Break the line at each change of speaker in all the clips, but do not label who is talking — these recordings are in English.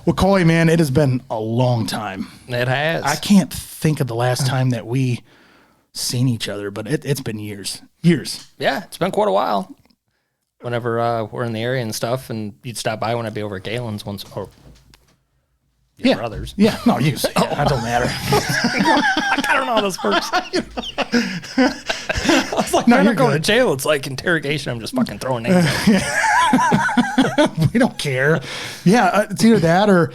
Well, Coy, man, it has been a long time.
It has.
I can't think of the last time that we seen each other, but it's been years.
Yeah, it's been quite a while. Whenever we're in the area and stuff, and you'd stop by when I'd be over at Galen's once, or your brothers.
Yeah, no, you say that don't matter.
I don't know how this works. I was like, no, you're going to jail. It's like interrogation. I'm just fucking throwing names out.
We don't care. Yeah, it's either that or,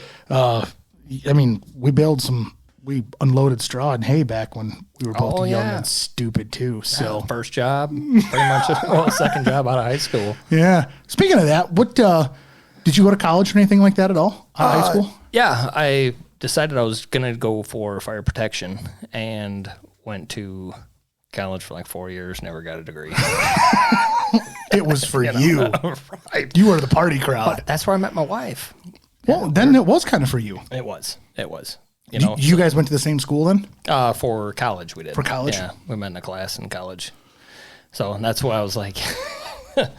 we unloaded straw and hay back when we were both young and stupid too. So
first job, pretty much, second job out of high school.
Yeah. Speaking of that, what did you go to college or anything like that at all? Out of high school?
Yeah, I decided I was gonna go for fire protection and went to college for like 4 years. Never got a degree.
It was for you.
Right.
You were the party crowd.
But that's where I met my wife.
Well, then it was kind of for you.
It was.
You guys went to the same school then?
For college, we did.
For college?
Yeah, we met in a class in college. So that's why I was like, Let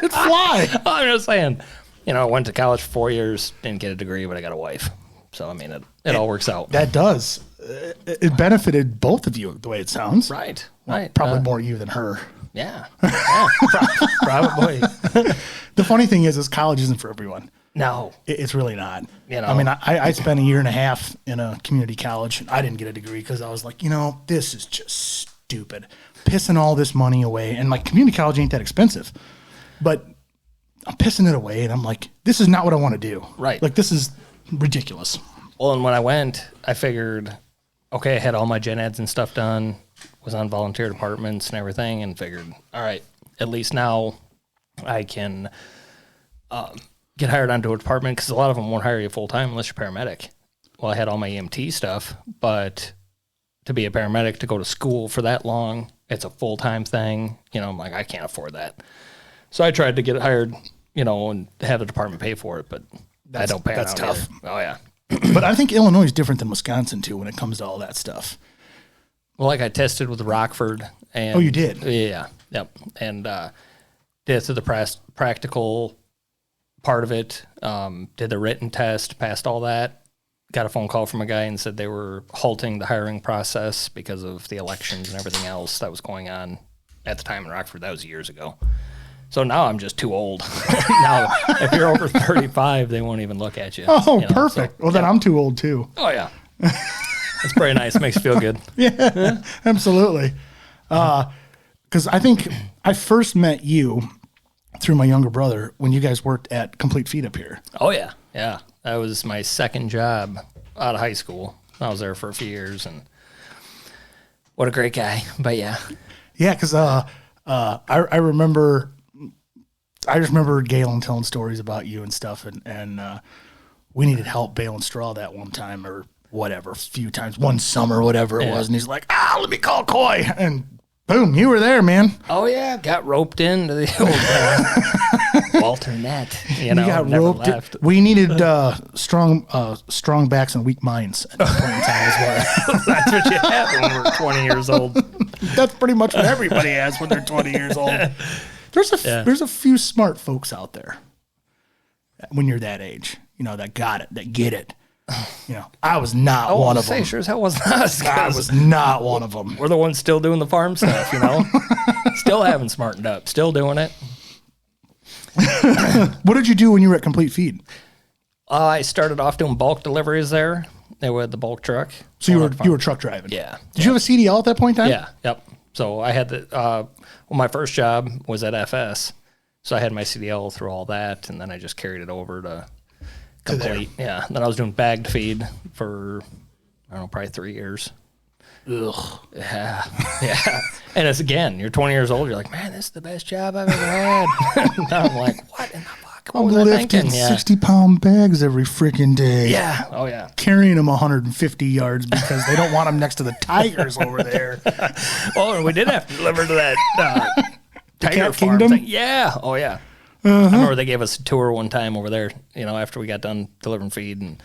it fly.
I'm just saying, I went to college for 4 years, didn't get a degree, but I got a wife. So, I mean, it all works out.
That does. It benefited both of you, the way it sounds.
Right.
Probably more you than her.
Yeah. Probably.
The funny thing is college isn't for everyone.
No.
It's really not. I mean, I spent a year and a half in a community college. I didn't get a degree because I was like, this is just stupid. Pissing all this money away. And like community college ain't that expensive. But I'm pissing it away and I'm like, this is not what I want to do.
Right.
Like, this is ridiculous.
Well, and when I went, I figured, okay, I had all my gen eds and stuff done, was on volunteer departments and everything, and figured, all right, at least now I can get hired onto a department, because a lot of them won't hire you full-time unless you're paramedic. Well, I had all my EMT stuff, but to be a paramedic, to go to school for that long, it's a full-time thing. I'm like, I can't afford that. So I tried to get hired, and have the department pay for it, but I don't pay.
That's tough.
Either. Oh, yeah.
But I think Illinois is different than Wisconsin, too, when it comes to all that stuff.
Well, like I tested with Rockford. And,
oh, you did?
Yeah. Yep. And did through the practical part of it, did the written test, passed all that. Got a phone call from a guy and said they were halting the hiring process because of the elections and everything else that was going on at the time in Rockford. That was years ago. So now I'm just too old. Now, if you're over 35, they won't even look at you.
Oh, perfect. So, well, then I'm too old, too.
Oh, yeah. It's pretty nice. It makes you feel good.
Yeah, absolutely. Because I think I first met you through my younger brother when you guys worked at Complete Feed up here.
Oh, yeah. Yeah. That was my second job out of high school. I was there for a few years, and what a great guy. But, yeah. Yeah,
because I remember... I just remember Galen telling stories about you and stuff, and we needed help baling straw that one time or whatever, a few times, one summer, whatever it was, and he's like, let me call Coy, and boom, you were there, man.
Oh, yeah, got roped into the old Walter net,
you got roped. Left. We needed strong backs and weak minds at that point in time as well.
That's what you have when we're 20 years old.
That's pretty much what everybody has when they're 20 years old. There's a few smart folks out there when you're that age, that got it, that get it. I was not one of them.
Sure as hell was not.
I was not one of them.
We're the ones still doing the farm stuff, Still haven't smartened up. Still doing it.
What did you do when you were at Complete Feed?
I started off doing bulk deliveries there. They were the bulk truck.
So you were truck driving?
Yeah.
Did you have a CDL at that point in time?
Yeah. Yep. So I had my first job was at FS. So I had my CDL through all that, and then I just carried it over to Complete. Yeah. Then I was doing bagged feed for, I don't know, probably 3 years.
Ugh.
Yeah. Yeah. And it's, again, you're 20 years old, you're like, man, this is the best job I've ever had. Now I'm like, what in the fuck?
I'm lifting 60-pound bags every freaking day.
Yeah. Oh, yeah.
Carrying them 150 yards because they don't want them next to the tigers over there.
Well, and we did have to deliver to that tiger farm
Kingdom?
thing. Yeah. Oh, yeah. I remember they gave us a tour one time over there, after we got done delivering feed. And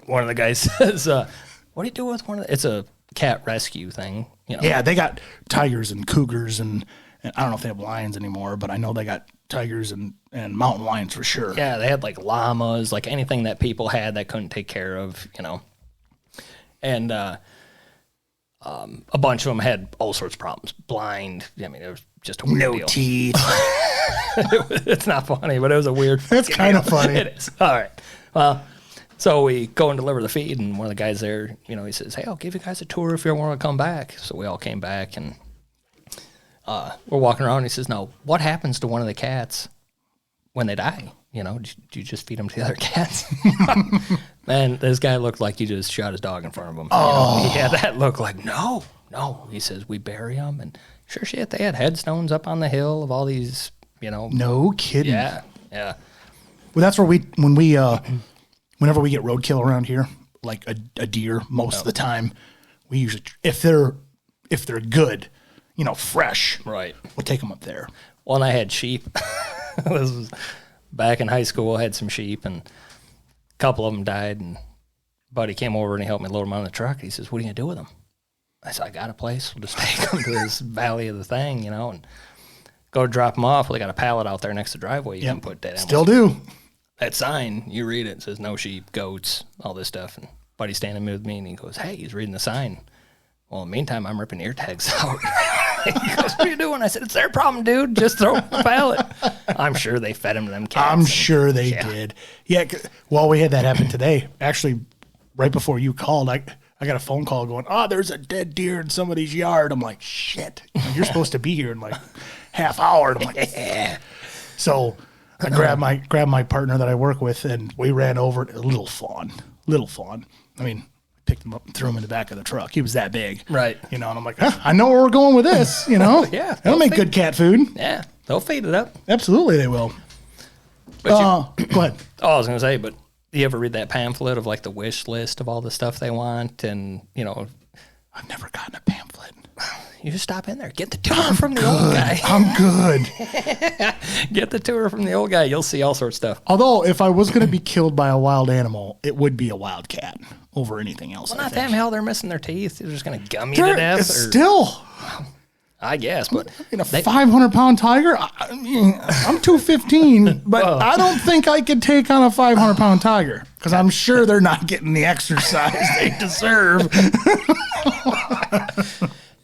one of the guys says, what do you do with one of the... It's a cat rescue thing.
Yeah, they got tigers and cougars and And I don't know if they have lions anymore, but I know they got tigers and mountain lions for sure.
Yeah, they had like llamas, like anything that people had that couldn't take care of, And a bunch of them had all sorts of problems. Blind. I mean, it was just a weird deal.
No teeth.
It's not funny, but it was a weird.
That's kind of funny.
It is. All right. Well, so we go and deliver the feed, and one of the guys there, he says, "Hey, I'll give you guys a tour if you want to come back." So we all came back, and we're walking around. And he says, "Now, what happens to one of the cats when they die? Do you just feed them to the other cats?" Man, this guy looked like he just shot his dog in front of him.
Oh.
He had that look like, no. He says, "We bury them." And sure shit, they had headstones up on the hill of all these,
No kidding.
Yeah.
Well, that's where whenever we get roadkill around here, like a deer, most of the time, we usually, if they're good, fresh,
Right.
we'll take them up there.
Well, and I had sheep. This was back in high school. I had some sheep, and a couple of them died. And buddy came over and he helped me load them on the truck. He says, "What are you gonna do with them?" I said, "I got a place. We'll just take them to this valley of the thing, and go drop them off." Well, they got a pallet out there next to the driveway. You can put that.
Still do.
That sign, you read it. It says no sheep, goats, all this stuff. And buddy's standing with me, and he goes, "Hey," he's reading the sign. Well, in the meantime, I'm ripping ear tags out. He goes, "What are you doing?" I said, "It's their problem, dude. Just throw them in the pallet." I'm sure they fed him to them cats.
I'm sure they did. Yeah. Well, we had that happen today. Actually, right before you called, I got a phone call going, "There's a dead deer in somebody's yard." I'm like, "Shit, you're supposed to be here in like half hour." And I'm like, "Yeah." So I grabbed my partner that I work with, and we ran over a little fawn. I mean, picked him up and threw him in the back of the truck. He was that big.
Right.
And I'm like, I know where we're going with this,
Yeah.
They'll make good cat food.
Yeah, they'll feed it up.
Absolutely they will.
But
Go ahead.
I was going to say, but you ever read that pamphlet of like the wish list of all the stuff they want? And,
I've never gotten a pamphlet.
you just stop in there. Get the tour from the old guy.
I'm good.
Get the tour from the old guy. You'll see all sorts of stuff.
Although, if I was going to be killed by a wild animal, it would be a wild cat over anything else.
Well, not damn hell. They're missing their teeth. They're just going to gum you to death.
Still,
I guess, but
a 500-pound tiger. I'm 215, but I don't think I could take on a 500-pound tiger because I'm sure they're not getting the exercise they deserve.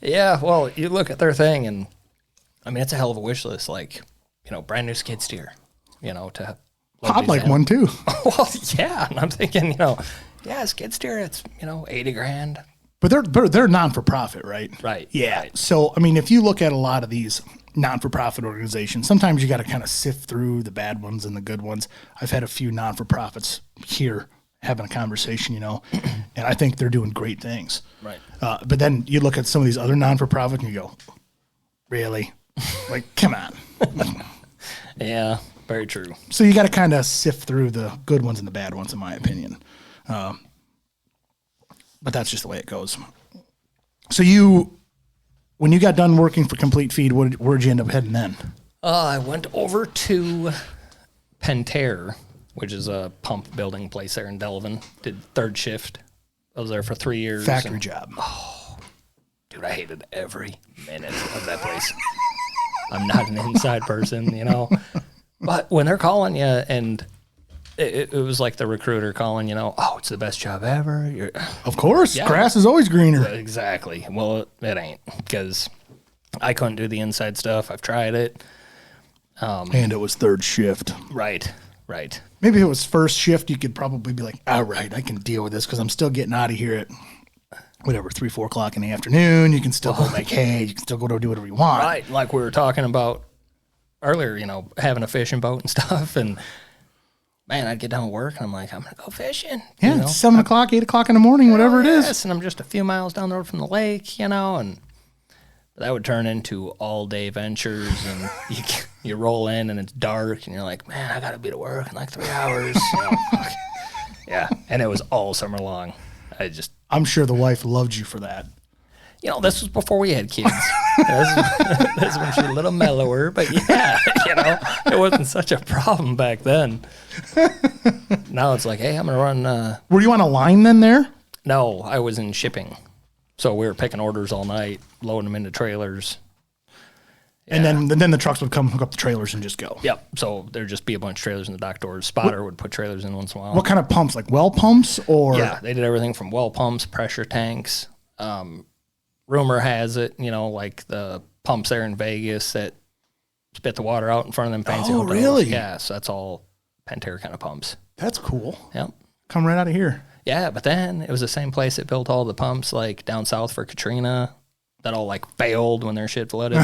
Yeah, well, you look at their thing, and I mean, it's a hell of a wish list. Like, brand new skid steer. To.
I'd like one too.
Well, yeah, and I'm thinking, skid steer. It's $80,000.
But they're non-for-profit, right?
Right.
Yeah.
Right.
So I mean, if you look at a lot of these non-for-profit organizations, sometimes you got to kind of sift through the bad ones and the good ones. I've had a few non-for-profits here having a conversation, and I think they're doing great things.
Right.
But then you look at some of these other non-for-profits and you go, really? Like, come on.
Yeah, very true.
So you got to kind of sift through the good ones and the bad ones, in my opinion. But that's just the way it goes. So when you got done working for Complete Feed, where'd you end up heading then?
I went over to Pentair, which is a pump building place there in Delavan. Did third shift. I was there for 3 years.
Factory job.
Oh, dude, I hated every minute of that place. I'm not an inside person, But when they're calling you, and it was like the recruiter calling, it's the best job ever.
Of course.
Yeah.
Grass is always greener.
Exactly. Well, it ain't, because I couldn't do the inside stuff. I've tried it.
And it was third shift.
Right.
Maybe if it was first shift, you could probably be like, all right, I can deal with this because I'm still getting out of here at whatever, 3, 4 o'clock in the afternoon. You can still go make hay. You can still go to do whatever you want.
Right. Like we were talking about earlier, having a fishing boat and stuff. And man, I'd get done with work and I'm like, I'm going to go fishing.
Yeah, it's 7 o'clock, 8 o'clock in the morning, whatever it is.
Yes, and I'm just a few miles down the road from the lake, and that would turn into all-day ventures, and you roll in and it's dark, and you're like, man, I got to be to work in like 3 hours. Yeah, and it was all summer long.
I'm sure the wife loved you for that.
This was before we had kids. This when she was a little mellower, but yeah, it wasn't such a problem back then. Now it's like, hey, I'm going to run.
Were you on a line then there?
No, I was in shipping. So we were picking orders all night, loading them into trailers.
And then the trucks would come hook up the trailers and just go.
Yep. So there'd just be a bunch of trailers in the dock doors. Spotter would put trailers in once in a while.
What kind of pumps? Like well pumps or?
Yeah, they did everything from well pumps, pressure tanks. Rumor has it, like the pumps there in Vegas that spit the water out in front of them fancy hotels.
Really?
Yeah, so that's all Pentair kind of pumps.
That's cool.
Yep.
Come right out of here.
Yeah, but then it was the same place that built all the pumps like down south for Katrina that all like failed when their shit flooded.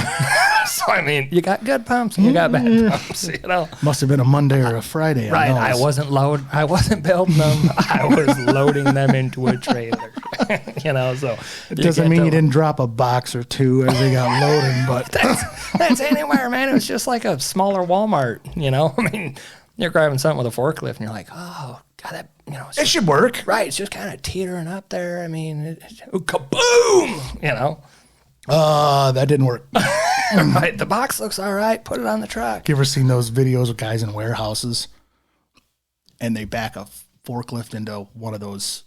So, I mean, you got good pumps and you got bad pumps,
Must have been a Monday or a Friday.
Right. I wasn't building them. I was loading them into a trailer. So
it doesn't mean you didn't drop a box or two as they got loading, but
that's anywhere, man. It was just like a smaller Walmart, I mean, you're grabbing something with a forklift and you're like, oh, God, that,
it should work.
Right. It's just kind of teetering up there. I mean, kaboom,
that didn't work.
Right. The box looks all right. Put it on the truck.
You ever seen those videos of guys in warehouses and they back a forklift into one of those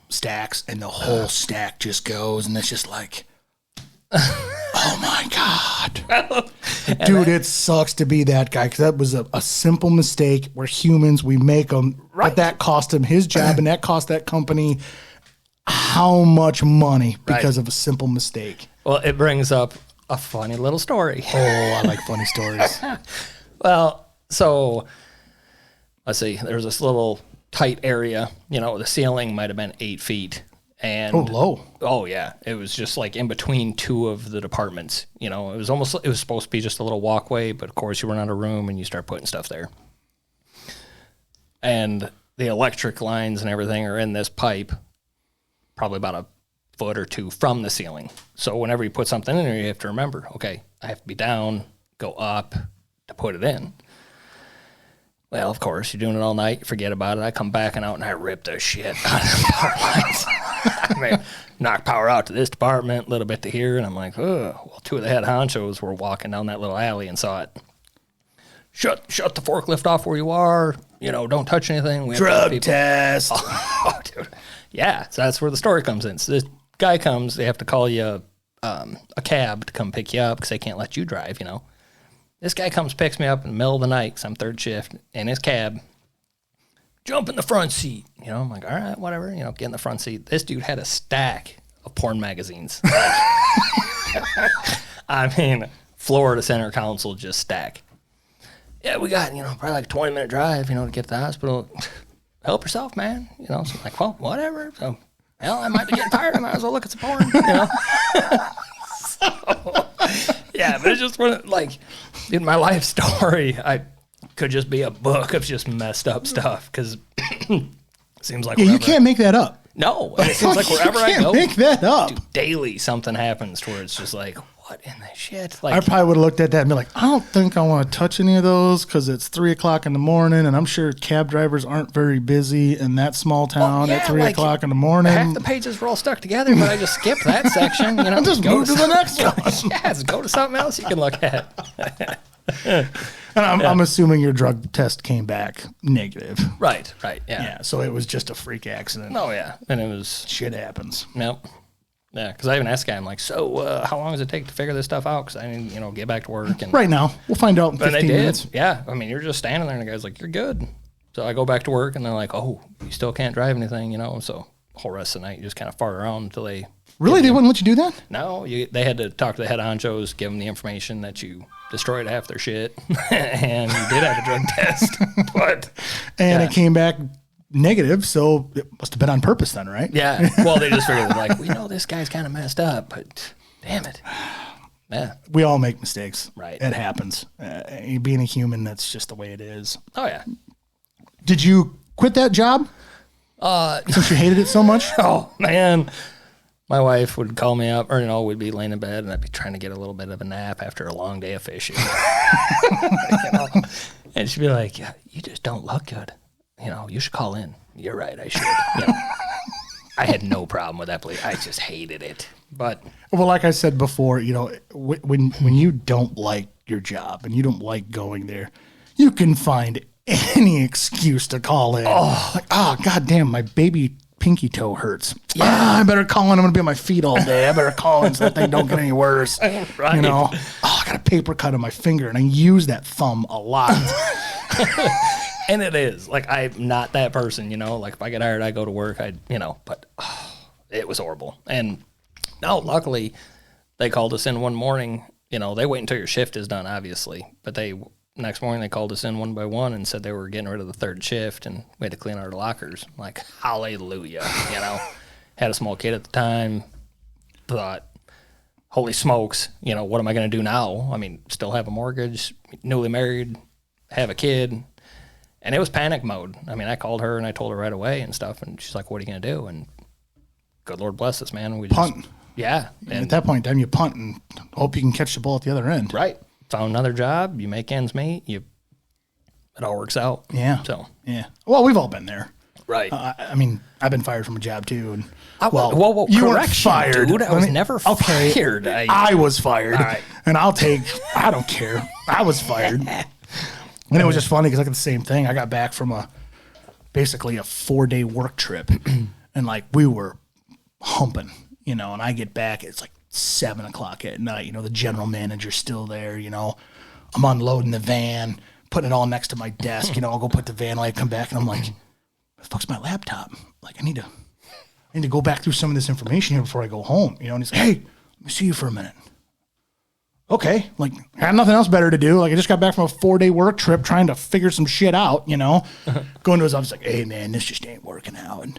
stacks and the whole stack just goes and it's just like, oh my God. Dude, it sucks to be that guy because that was a simple mistake. We're humans. We make them. Right. But that cost him his job and that cost that company how much money because of a simple mistake.
Well, it brings up a funny little story.
Oh, I like funny stories.
Well, so let's see. There's this little tight area. The ceiling might have been 8 feet. And
low.
Oh, yeah. It was just like in between two of the departments. It was supposed to be just a little walkway, but of course you run out of room and you start putting stuff there. And the electric lines and everything are in this pipe, probably about a foot or two from the ceiling. So whenever you put something in there, you have to remember, okay, I have to be down, go up to put it in. Well, of course, you're doing it all night, you forget about it. I come backing out and I rip the shit out of the power lines. I mean, knock power out to this department, a little bit to here, and I'm like, oh. Well, two of the head honchos were walking down that little alley and saw it. Shut the forklift off where you are. Don't touch anything. We
Drug test.
Oh, dude. Yeah, so that's where the story comes in. So this guy comes, they have to call you a cab to come pick you up because they can't let you drive, This guy comes, picks me up in the middle of the night because I'm third shift in his cab. Jump in the front seat. I'm like, all right, whatever, get in the front seat. This dude had a stack of porn magazines. I mean, Florida Center Council just stack. Yeah, we got, probably like a 20-minute drive, to get to the hospital. Help yourself, man. So I'm like, well, whatever. So, hell, I might be getting tired. I might as well look at some porn, So, yeah, but it's just like, in my life story, I could just be a book of just messed up stuff because it seems like
you can't make that up.
No, it seems like wherever I go,
make that up.
Dude, daily something happens to where it's just like, what in the shit? Like,
I probably would have looked at that and be like, I don't think I want to touch any of those because it's 3:00 in the morning, and I'm sure cab drivers aren't very busy in that small town at 3:00 in the morning.
Half the pages were all stuck together, but I just skipped that section.
Just move to the next one.
Yes, go to something else you can look at.
And I'm assuming your drug test came back negative.
Right, yeah.
Yeah, so it was just a freak accident.
Oh, yeah, and it was...
Shit happens.
Nope. Yeah, because I even asked the guy, I'm like, so how long does it take to figure this stuff out? Because I need, get back to work. And
right now. We'll find out in 15 minutes.
Yeah, I mean, you're just standing there, and the guy's like, you're good. So I go back to work, and they're like, oh, you still can't drive anything, So the whole rest of the night, you just kind of fart around until they...
Really? They wouldn't let you do that?
No, they had to talk to the head honchos, give them the information that you destroyed half their shit, and you did have a drug test. But
it came back negative, so it must have been on purpose then, right?
Yeah. Well, they just figured, like, we know this guy's kind of messed up, but damn it. Yeah.
We all make mistakes.
Right.
It happens. Being a human, that's just the way it is.
Oh, yeah.
Did you quit that job? Since you hated it so much?
Oh, man. My wife would call me up, or, we'd be laying in bed, and I'd be trying to get a little bit of a nap after a long day of fishing. And she'd be like, yeah, you just don't look good. You should call in. You're right, I should. I had no problem with that place. I just hated it. But
well, like I said before, when you don't like your job and you don't like going there, you can find any excuse to call in. Oh, like, goddamn, my baby pinky toe hurts. Yeah, I better call in. I'm going to be on my feet all day. I better call in so that thing don't get any worse.
Right.
You know, I got a paper cut on my finger, and I use that thumb a lot.
And it is. Like, I'm not that person, you know. Like, if I get hired, I go to work, but it was horrible. And now, luckily, they called us in one morning. You know, they wait until your shift is done, obviously. But next morning, they called us in one by one and said they were getting rid of the third shift and we had to clean our lockers. I'm like, hallelujah, you know. Had a small kid at the time. Thought, holy smokes, you know, what am I going to do now? I mean, still have a mortgage, newly married, have a kid. And it was panic mode. I mean, I called her and I told her right away and stuff. And she's like, what are you going to do? And good Lord bless us, man. We
punt.
Yeah.
And at that point in time, you punt and hope you can catch the ball at the other end.
Right. Found another job. You make ends meet. It all works out.
Yeah.
So.
Yeah. Well, we've all been there.
Right.
I mean, I've been fired from a job too. And
whoa,
you weren't fired.
Dude, I was never fired.
I was fired. Right. And I don't care. I was fired. And it was just funny because I got the same thing. I got back from basically a 4-day work trip. And like we were humping, you know, and I get back, it's like 7 o'clock at night. You know, the general manager's still there, you know. I'm unloading the van, putting it all next to my desk. You know, I'll go put the van away, come back, and I'm like, where the fuck's my laptop? Like, I need to go back through some of this information here before I go home. You know, and he's like, hey, let me see you for a minute. Okay, like, I had nothing else better to do. Like, I just got back from a 4-day work trip trying to figure some shit out, you know. Going to his office like, hey, man, this just ain't working out. And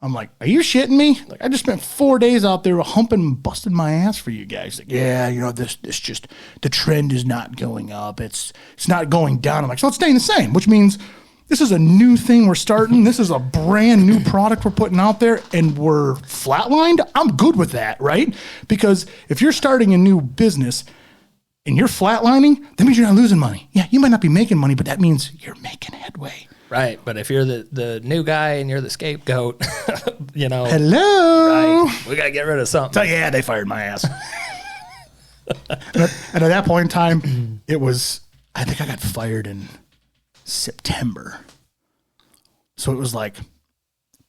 I'm like, are you shitting me? Like, I just spent 4 days out there humping and busting my ass for you guys. Like, yeah, you know, this just, the trend is not going up. It's not going down. I'm like, so it's staying the same, which means this is a new thing we're starting. This is a brand new product we're putting out there, and we're flatlined. I'm good with that, right? Because if you're starting a new business and you're flatlining, that means you're not losing money. Yeah, you might not be making money, but that means you're making headway.
Right, but if you're the new guy and you're the scapegoat, you know.
Hello.
Right, we got to get rid of something.
So, yeah, they fired my ass. and at that point in time, I think I got fired in September. So it was like,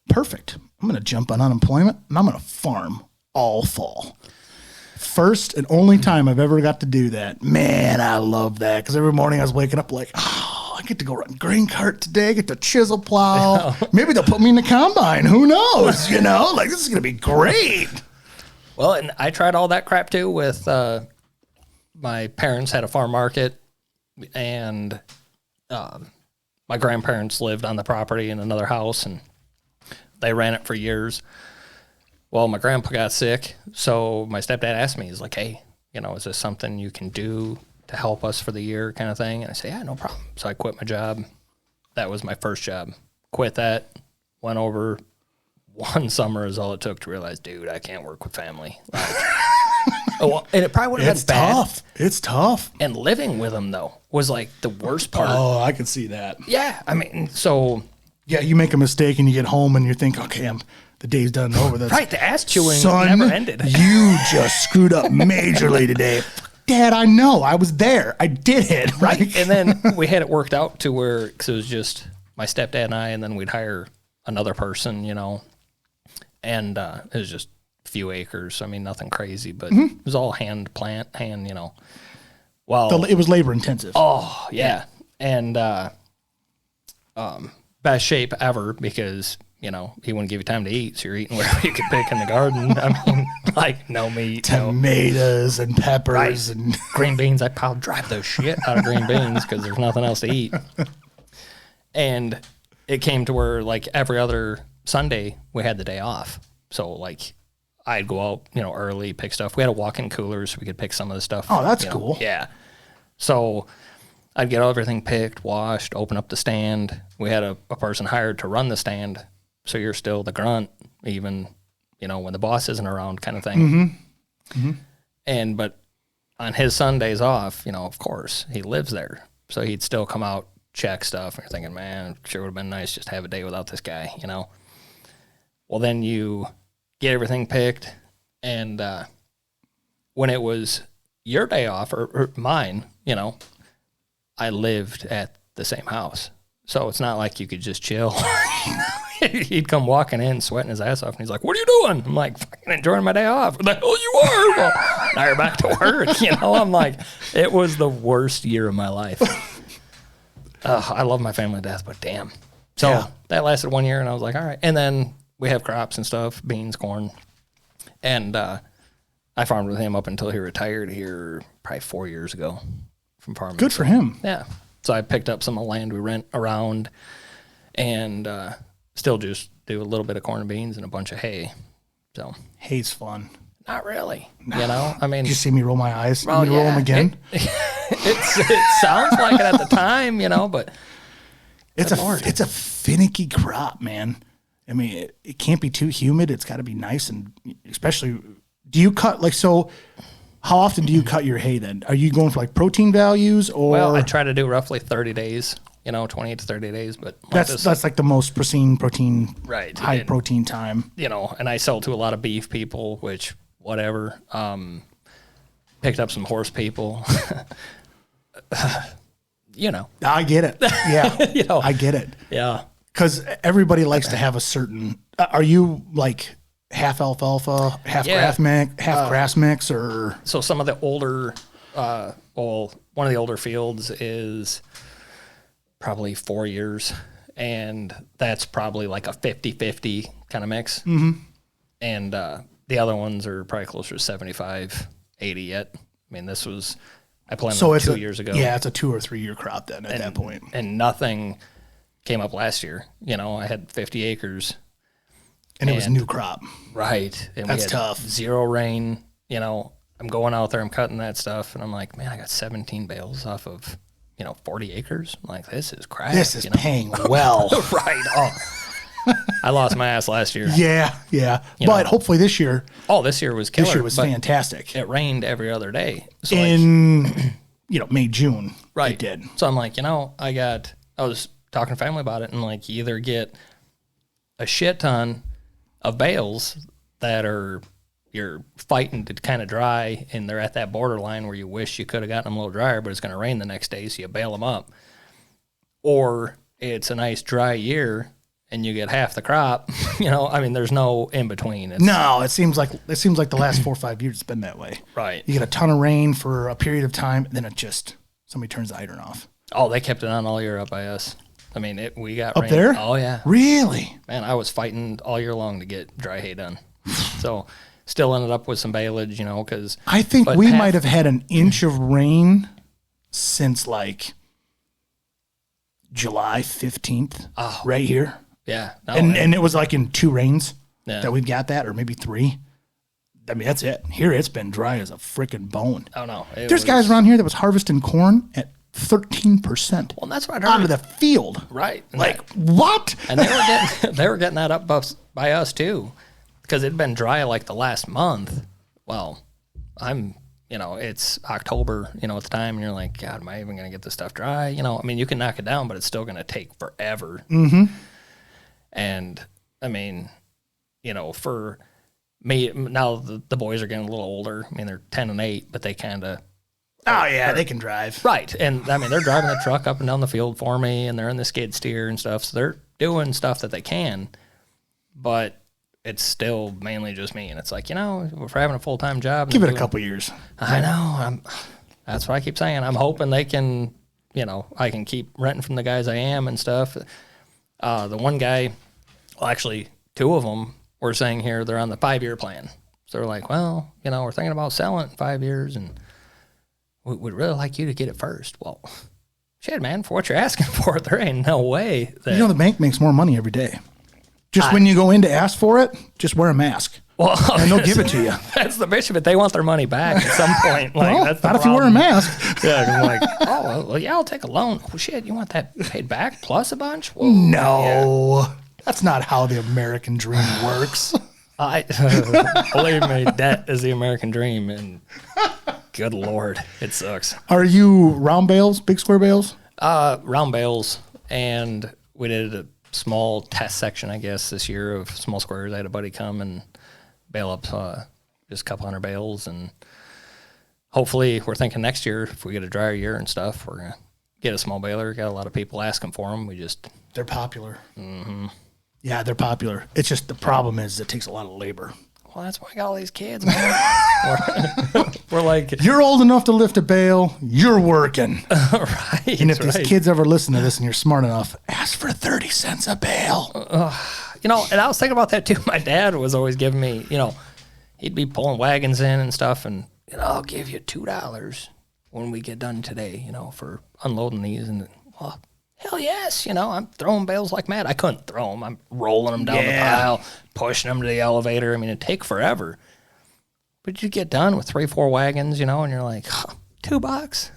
perfect. I'm going to jump on unemployment, and I'm going to farm all fall. First and only time I've ever got to do that. Man, I love that. Because every morning I was waking up like, I get to go run grain cart today. I get to chisel plow. Maybe they'll put me in the combine. Who knows? You know, like, this is going to be great.
Well, and I tried all that crap too with my parents had a farm market, and my grandparents lived on the property in another house, and they ran it for years. Well, my grandpa got sick, so my stepdad asked me, he's like, hey, you know, is this something you can do to help us for the year kind of thing? And I said, yeah, no problem. So I quit my job. That was my first job. Quit that, went over. One summer is all it took to realize, dude, I can't work with family. Like, and it probably would have been bad.
Tough. It's tough.
And living with them, though, was like the worst part.
Oh, I can see that.
Yeah, I mean, so.
Yeah, you make a mistake and you get home and you think, okay, the day's done and over. That's,
right, the ass chewing
son,
never ended.
You just screwed up majorly today. Dad, I know. I was there. I did it.
Right. And then we had it worked out to where, because it was just my stepdad and I, and then we'd hire another person, you know. And it was just a few acres. I mean, nothing crazy, but it was all hand, you know. Well,
it was labor intensive.
Oh, yeah. And best shape ever because, you know, he wouldn't give you time to eat, so you're eating whatever you could pick in the garden. I mean, like, no meat.
Tomatoes and peppers.
Right.
And
green beans. I piled drive those shit out of green beans because there's nothing else to eat. And it came to where, like, every other Sunday we had the day off. So, like, I'd go out, you know, early, pick stuff. We had a walk-in cooler so we could pick some of the stuff.
Oh, that's cool.
Yeah. So I'd get everything picked, washed, open up the stand. We had a person hired to run the stand, so you're still the grunt, even, you know, when the boss isn't around kind of thing. But on his Sundays off, you know, of course, he lives there. So he'd still come out, check stuff, and you're thinking, man, it sure would have been nice just to have a day without this guy, you know. Well, then you get everything picked, and when it was your day off, or mine, you know, I lived at the same house. So it's not like you could just chill. He'd come walking in, sweating his ass off, and he's like, "What are you doing?" I'm like, "Fucking enjoying my day off." The hell you are? Well, now you're back to work. I'm like, it was the worst year of my life. I love my family to death, but damn. So that lasted 1 year, and I was like, all right. And then we have crops and stuff, beans, corn. And I farmed with him up until he retired here probably 4 years ago from farming.
Good for him.
Yeah. So I picked up some of the land we rent around and still just do a little bit of corn and beans and a bunch of hay. So
hay's fun.
Not really. I mean,
did you see me roll my eyes? Roll them again.
It sounds like it at the time, but
it's a finicky crop, man. I mean, it can't be too humid. It's got to be nice, and especially, do you cut so? How often do you cut your hay then? Are you going for like protein values or?
Well, I try to do roughly 30 days. 28 to 30 days, but
that's like the most protein,
right?
High protein time.
And I sell to a lot of beef people, which whatever. Picked up some horse people.
I get it. Yeah, I get it.
Yeah,
because everybody likes to have a certain. Are you like half alfalfa, half grass mix, or?
So some of the older, one of the older fields is probably 4 years, and that's probably like a 50-50 kind of mix.
Mm-hmm.
And the other ones are probably closer to 75, 80 yet. I mean, I planted 2 years ago.
Yeah, it's a 2 or 3 year crop then at that point.
And nothing came up last year. I had 50 acres.
And it was a new crop.
Right. And
that's tough.
Zero rain. I'm going out there, I'm cutting that stuff, and I'm like, man, I got 17 bales off of 40 acres. I'm like, this is crap.
This is paying well.
Right. Oh, I lost my ass last year.
Yeah. But hopefully this year.
Oh, this year was killer.
This year was fantastic.
It rained every other day. So
in, May, June.
Right.
It did.
So I'm like, I was talking to family about it, and like, you either get a shit ton of bales that you're fighting to kind of dry, and they're at that borderline where you wish you could have gotten them a little drier, but it's going to rain the next day, so you bail them up. Or it's a nice dry year and you get half the crop. There's no in between.
No, it seems like the last 4 or 5 years it's been that way.
Right.
You get a ton of rain for a period of time, and then somebody turns the hydrant off.
Oh, they kept it on all year up by us. We got
up
rain.
there.
Oh yeah.
Really?
Man, I was fighting all year long to get dry hay done. So still ended up with some baleage, because
I think we might have had an inch of rain since like July 15th, right here.
Yeah. No,
and it was like in 2 rains
that
we've got that, or maybe 3. I mean, that's it. Here it's been dry as a freaking bone.
Oh, no.
There's guys around here that was harvesting corn at 13%.
Well, that's what I heard.
Out of the field.
Right.
What?
And they were getting that up by us too, because it'd been dry like the last month. Well, it's October, at the time, and you're like, God, am I even going to get this stuff dry? You can knock it down, but it's still going to take forever.
Mm-hmm.
And for me, now the boys are getting a little older. They're 10 and 8, but they kind of.
Oh, yeah, they can drive.
Right. And, they're driving the truck up and down the field for me, and they're in the skid steer and stuff. So they're doing stuff that they can, but it's still mainly just me. And it's like, if we're having a full-time job.
Give it a couple years.
I know. That's what I keep saying. I'm hoping they can, I can keep renting from the guys I am and stuff. The one guy, well, actually, 2 of them were saying here they're on the 5-year plan. So they're like, well, we're thinking about selling it in 5 years, and we'd really like you to get it first. Well, shit, man, for what you're asking for, there ain't no way that...
the bank makes more money every day. Just when you go in to ask for it, just wear a mask.
Well,
and they'll give it to you.
That's the bitch of it. They want their money back at some point. That's
not if you wear a mask.
Yeah, I'm like, well, yeah, I'll take a loan. Oh, shit, you want that paid back plus a bunch? Whoa,
no, that's not how the American dream works.
Believe me, debt is the American dream, and good Lord, it sucks.
Are you round bales, big square bales?
Round bales, and we did a small test section, I guess, this year of small squares. I had a buddy come and bale up just a couple hundred bales, and hopefully we're thinking next year, if we get a drier year and stuff, we're going to get a small baler. Got a lot of people asking for them.
They're popular. Mm-hmm. Yeah, they're popular. It's just the problem is it takes a lot of labor.
Well, that's why I got all these kids, man. we're like,
you're old enough to lift a bale. You're working.
Right.
And if these kids ever listen to this and you're smart enough, ask for 30 cents a bale.
And I was thinking about that too. My dad was always giving me, he'd be pulling wagons in and stuff, and I'll give you $2 when we get done today, for unloading these. And well, hell yes, I'm throwing bales like mad. I couldn't throw them. I'm rolling them down the pile, pushing them to the elevator. I mean, it'd take forever. But you get done with 3-4 wagons, and you're like, $2.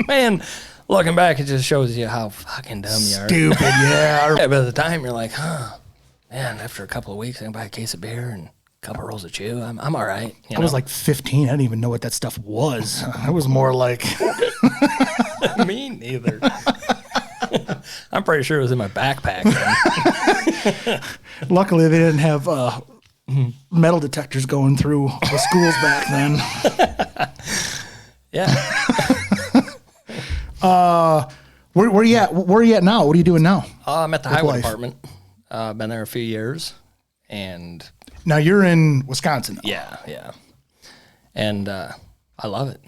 Man, looking back, it just shows you how fucking dumb you are.
Stupid, yeah.
But at the time, you're like, man, after a couple of weeks, I can buy a case of beer and a couple rolls of chew. I'm all right.
I was like 15. I didn't even know what that stuff was. I was more like...
Me neither. I'm pretty sure it was in my backpack.
Luckily, they didn't have metal detectors going through the schools back then.
Yeah.
Where you at? Where are you at now? What are you doing now?
I'm at the highway department. Been there a few years, and
now you're in Wisconsin.
Yeah. And I love it.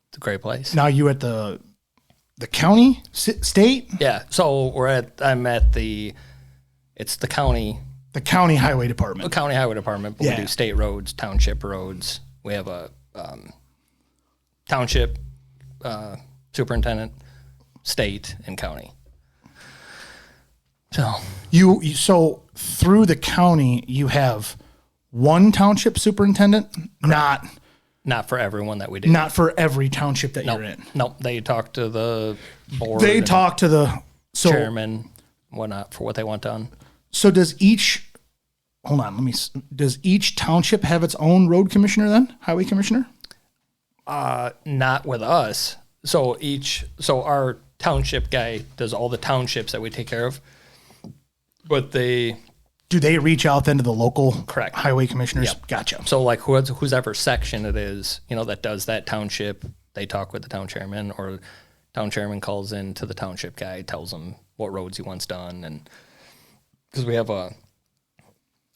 It's a great place.
Now you at the county, state?
Yeah. So it's the county.
The County Highway Department.
The County Highway Department, but we do state roads, township roads. We have a township superintendent, state, and county. So
so through the county, you have one township superintendent, not
for everyone that we do.
Not for every township that you're in.
Nope. They talk to the board.
They talk to the
chairman, whatnot, for what they want done.
So does each township have its own road commissioner then? Highway commissioner?
Not with us. So our township guy does all the townships that we take care of. But
do they reach out then to the local highway commissioners?
Yep.
Gotcha.
So like whoever section it is, that does that township, they talk with the town chairman, or town chairman calls in to the township guy, tells them what roads he wants done. And because we have our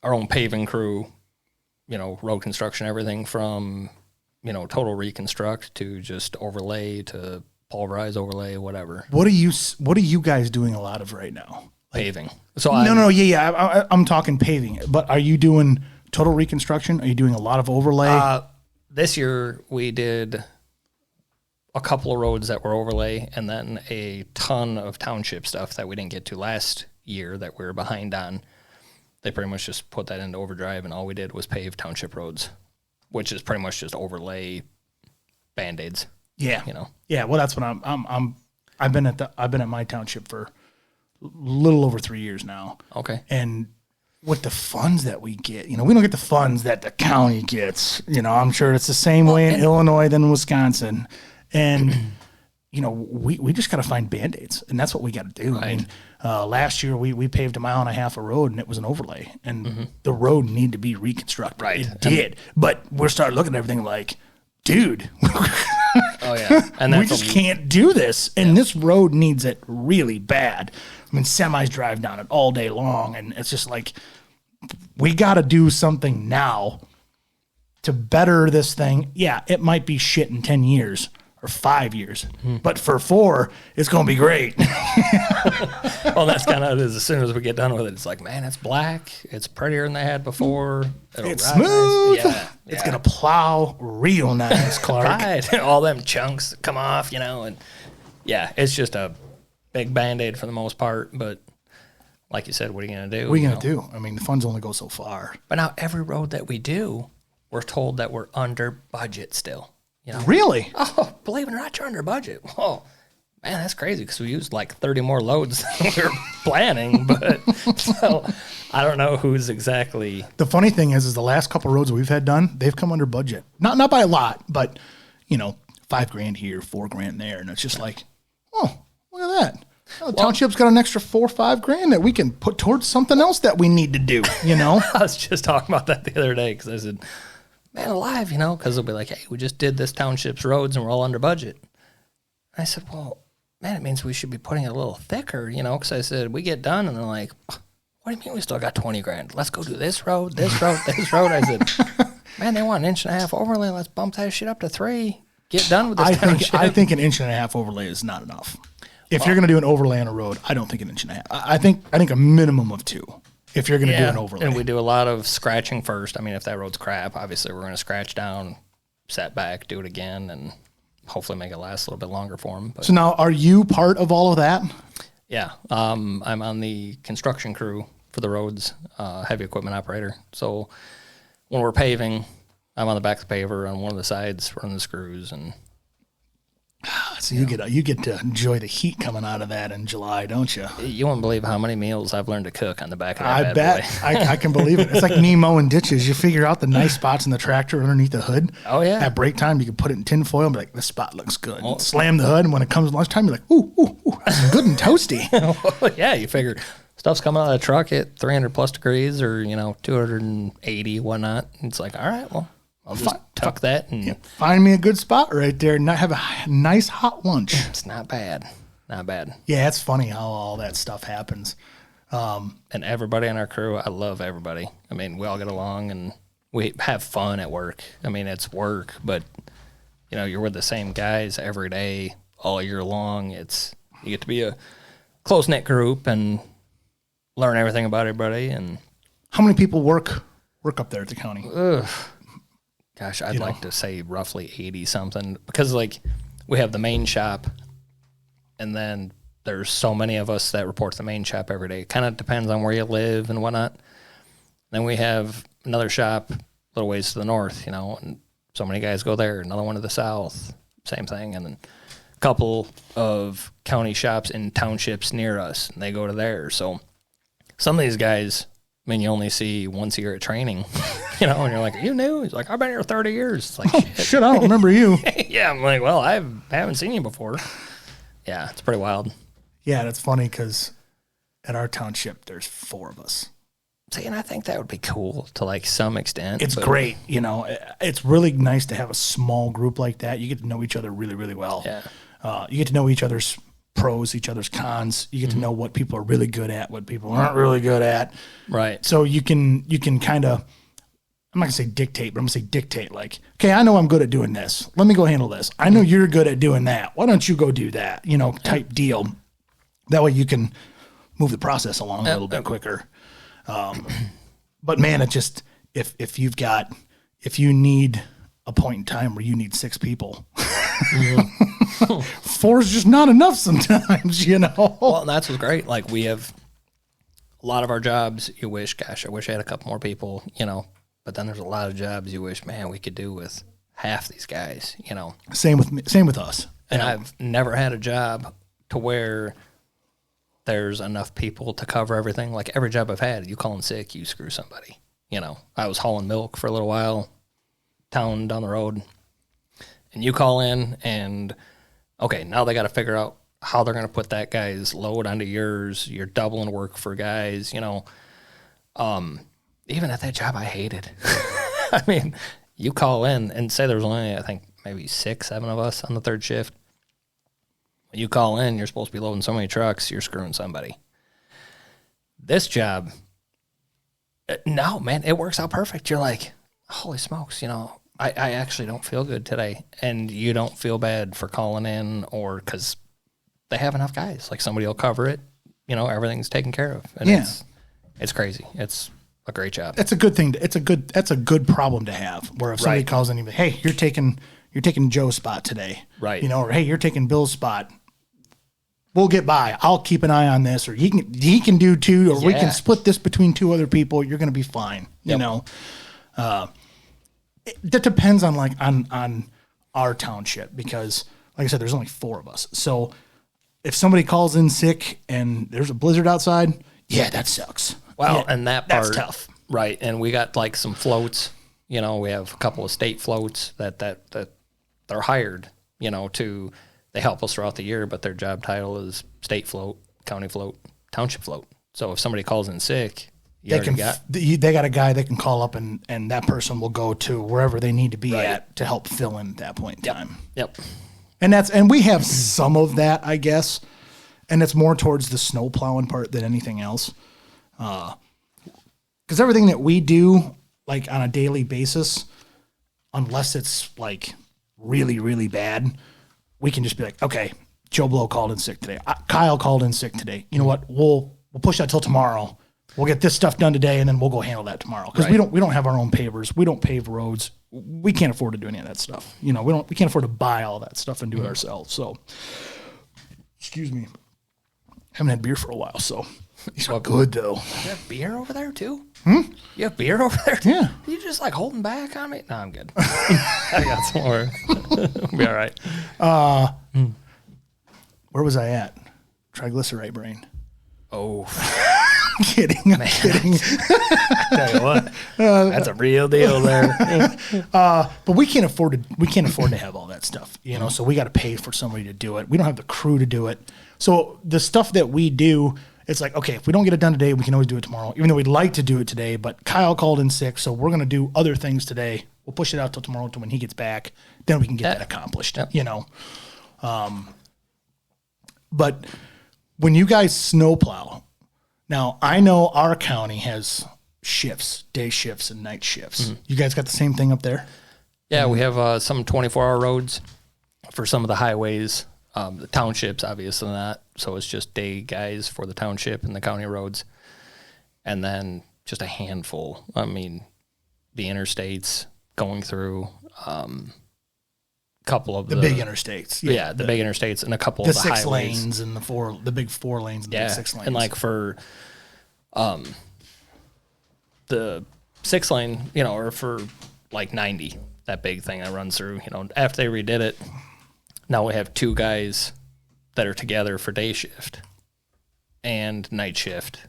own paving crew, road construction, everything from, total reconstruct to just overlay to pulverize, overlay, whatever.
What are you guys doing a lot of right now?
Paving.
I'm talking paving. But are you doing total reconstruction? Are you doing a lot of overlay?
This year we did a couple of roads that were overlay, and then a ton of township stuff that we didn't get to last year that we were behind on. They pretty much just put that into overdrive, and all we did was pave township roads, which is pretty much just overlay Band-Aids.
Yeah. Yeah. Well, that's what I've been at my township for a little over 3 years now.
Okay.
And with the funds that we get, we don't get the funds that the county gets. I'm sure it's the same way in Illinois than Wisconsin. And, we just got to find Band-Aids, and that's what we got to do. Right. I mean, last year we paved 1.5 miles of road, and it was an overlay, and the road needed to be reconstructed. Right. It did. But we're starting looking at everything like, dude,
oh yeah, and
we just can't do this. And this road needs it really bad. I mean, semis drive down it all day long, and it's just like, we got to do something now to better this thing. Yeah, it might be shit in 10 years or 5 years, but for 4, it's going to be great.
Well, that's kind of it is. As soon as we get done with it, it's like, man, it's black. It's prettier than they had before.
It's smooth.
Nice.
It's going to plow real nice, Clark.
Right. All them chunks come off, and yeah, it's just a big Band-Aid for the most part. But like you said, what are you going to do?
What are you going to do? I mean, the funds only go so far.
But now every road that we do, we're told that we're under budget still.
Really?
Oh, believe it or not, you're under budget. Whoa. Man, that's crazy because we used like 30 more loads than we were planning. But so I don't know who's exactly.
The funny thing is the last couple of roads we've had done, they've come under budget. Not by a lot, but $5,000 here, $4,000 there, and it's just like, oh, look at that. The township's got an extra $4,000 or $5,000 that we can put towards something else that we need to do.
I was just talking about that the other day because I said, man alive, because they'll be like, hey, we just did this township's roads and we're all under budget. And I said, well, man, it means we should be putting it a little thicker, because I said, we get done, and they're like, what do you mean we still got 20 grand? Let's go do this road, this road, this road. I said, man, they want an 1.5 inch overlay. Let's bump that shit up to 3. Get done with this
I think an 1.5 inch overlay is not enough. If you're going to do an overlay on a road, I don't think an 1.5 inch. I think a minimum of 2 if you're going to do an overlay.
And we do a lot of scratching first. I mean, if that road's crap, obviously we're going to scratch down, set back, do it again, and hopefully make it last a little bit longer for them. But,
so now, are you part of all of that?
Yeah. I'm on the construction crew for the roads, heavy equipment operator. So when we're paving, I'm on the back of the paver on one of the sides running the screws. And
so you get to enjoy the heat coming out of that in July, don't you?
You won't believe how many meals I've learned to cook on the back of that
I bet. I can believe it. It's like me mowing ditches. You figure out the nice spots in the tractor underneath the hood.
Oh, yeah.
At break time, you can put it in tin foil and be like, this spot looks good. Slam the hood, and when it comes lunchtime, you're like, ooh, that's good and toasty.
Well, yeah, you figure stuff's coming out of the truck at 300 plus degrees or, 280, whatnot. It's like, all right, well, I'll just tuck that and
find me a good spot right there and have a nice hot lunch.
It's not bad. Not bad.
Yeah, it's funny how all that stuff happens.
And everybody on our crew, I love everybody. I mean, we all get along and we have fun at work. I mean, it's work, but you're with the same guys every day, all year long. You get to be a close-knit group and learn everything about everybody. And
how many people work up there at the county?
Gosh, I'd like to say roughly 80 something, because we have the main shop, and then there's so many of us that report to the main shop every day. It kind of depends on where you live and whatnot. Then we have another shop a little ways to the north, and so many guys go there. Another one to the south, same thing. And then a couple of county shops in townships near us, and they go to there. So some of these guys, you only see once a year at training, and you're like, you new? He's like, I've been here 30 years. It's like,
shit, I don't remember you.
Yeah, I'm like, well, I haven't seen you before. Yeah, it's pretty wild.
Yeah, that's funny because at our township, there's 4 of us.
See, and I think that would be cool to some extent.
It's great. It's really nice to have a small group like that. You get to know each other really, really well.
Yeah.
You get to know each other's pros, each other's cons. You get to know what people are really good at, what people aren't really good at.
Right.
So you can kind of, I'm not going to say dictate, but I'm going to say dictate. Like, okay, I know I'm good at doing this. Let me go handle this. I know you're good at doing that. Why don't you go do that? Type deal. That way you can move the process along a little bit quicker. But man, it just, if you need a point in time where you need 6 people, 4 is just not enough sometimes,
Well, and that's what's great. We have a lot of our jobs, you wish, gosh, I wish I had a couple more people, but then there's a lot of jobs you wish, man, we could do with half these guys,
Same with me, same with us.
And I've never had a job to where there's enough people to cover everything. Like every job I've had, you call in sick, you screw somebody. I was hauling milk for a little while, town down the road, and you call in and, okay, now they got to figure out how they're going to put that guy's load onto yours. You're doubling work for guys, Even at that job, I hated. I mean, you call in and say there's only, I think, maybe 6, 7 of us on the third shift. When you call in, you're supposed to be loading so many trucks, you're screwing somebody. This job, no, man, it works out perfect. You're like, holy smokes, I actually don't feel good today. And you don't feel bad for calling in or because they have enough guys. Like somebody will cover it. Everything's taken care of. And it's crazy. It's a great job.
It's a good thing. That's a good problem to have where if somebody calls in and hey, you're taking Joe's spot today.
Right.
Or hey, you're taking Bill's spot. We'll get by. I'll keep an eye on this, or he can do 2, or we can split this between 2 other people. You're going to be fine.
Yep.
That depends on on our township because, like I said, there's only 4 of us. So if somebody calls in sick and there's a blizzard outside, that sucks.
Well, and that part,
that's tough,
right? And we got some floats. We have a couple of state floats that they're hired. To they help us throughout the year, but their job title is state float, county float, township float. So if somebody calls in sick, they got
a guy they can call up and that person will go to wherever they need to be at to help fill in at that point in time.
Yep.
And we have some of that, I guess. And it's more towards the snow plowing part than anything else. Because everything that we do, like on a daily basis, unless it's like really, really bad, we can just be like, okay, Joe Blow called in sick today. Kyle called in sick today. You know what? We'll push that till tomorrow. We'll get this stuff done today, and then we'll go handle that tomorrow. Because we don't have our own pavers. We don't pave roads. We can't afford to do any of that stuff. You know, we can't afford to buy all that stuff and do it ourselves. So, excuse me. Haven't had beer for a while, so these are good though.
You have beer over there too? You have beer over there too?
Yeah.
Are you just like holding back on me? No, I'm good. I got some more. We'll be all right.
Where was I at? Triglyceride brain.
Oh,
I'm kidding. I'm kidding.
I tell you what, that's a real deal there.
But we can't afford to have all that stuff, you know. So we got to pay for somebody to do it. We don't have the crew to do it. So the stuff that we do, it's like, okay, if we don't get it done today, we can always do it tomorrow. Even though we'd like to do it today, but Kyle called in sick, so we're gonna do other things today. We'll push it out till tomorrow, to when he gets back. Then we can get that accomplished. Yep. You know. But when you guys snowplow, now I know our county has shifts, day shifts and night shifts. You guys got the same thing up there?
Yeah, we have some 24-hour roads for some of the highways. The townships, obviously not. So it's just day guys for the township and the county roads. And then just a handful. I mean, the interstates going through, couple of
the big interstates.
Yeah, the big interstates and a couple of the
six
highways.
lanes and the big 4 lanes and the big 6 lanes.
And like for the 6 lane, you know, or for like 90, that big thing that runs through, you know, after they redid it, now we have 2 guys that are together for day shift and night shift.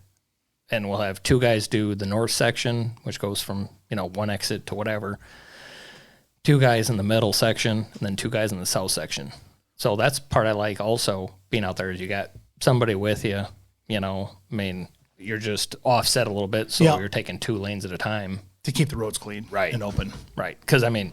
And we'll have 2 guys do the north section, which goes from, you know, one exit to whatever. 2 guys in the middle section, and then 2 guys in the south section. So that's part I like also being out there is you got somebody with you, you know, I mean, you're just offset a little bit. So you're taking 2 lanes at a time.
To keep the roads clean and open.
Right. Because, I mean,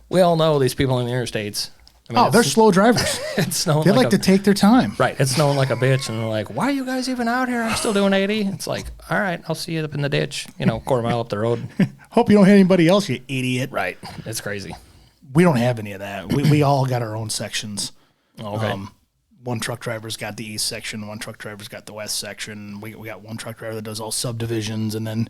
we all know these people in the interstates. I mean,
they're slow drivers.
It's snowing.
They like to take their time.
Right. It's snowing like a bitch. And they're like, why are you guys even out here? I'm still doing 80. It's like, all right, I'll see you up in the ditch, you know, quarter mile up the road.
Hope you don't hit anybody else, you idiot.
Right. It's crazy.
We don't have any of that. We all got our own sections.
Okay.
One truck driver's got the east section. One truck driver's got the west section. We got one truck driver that does all subdivisions. And then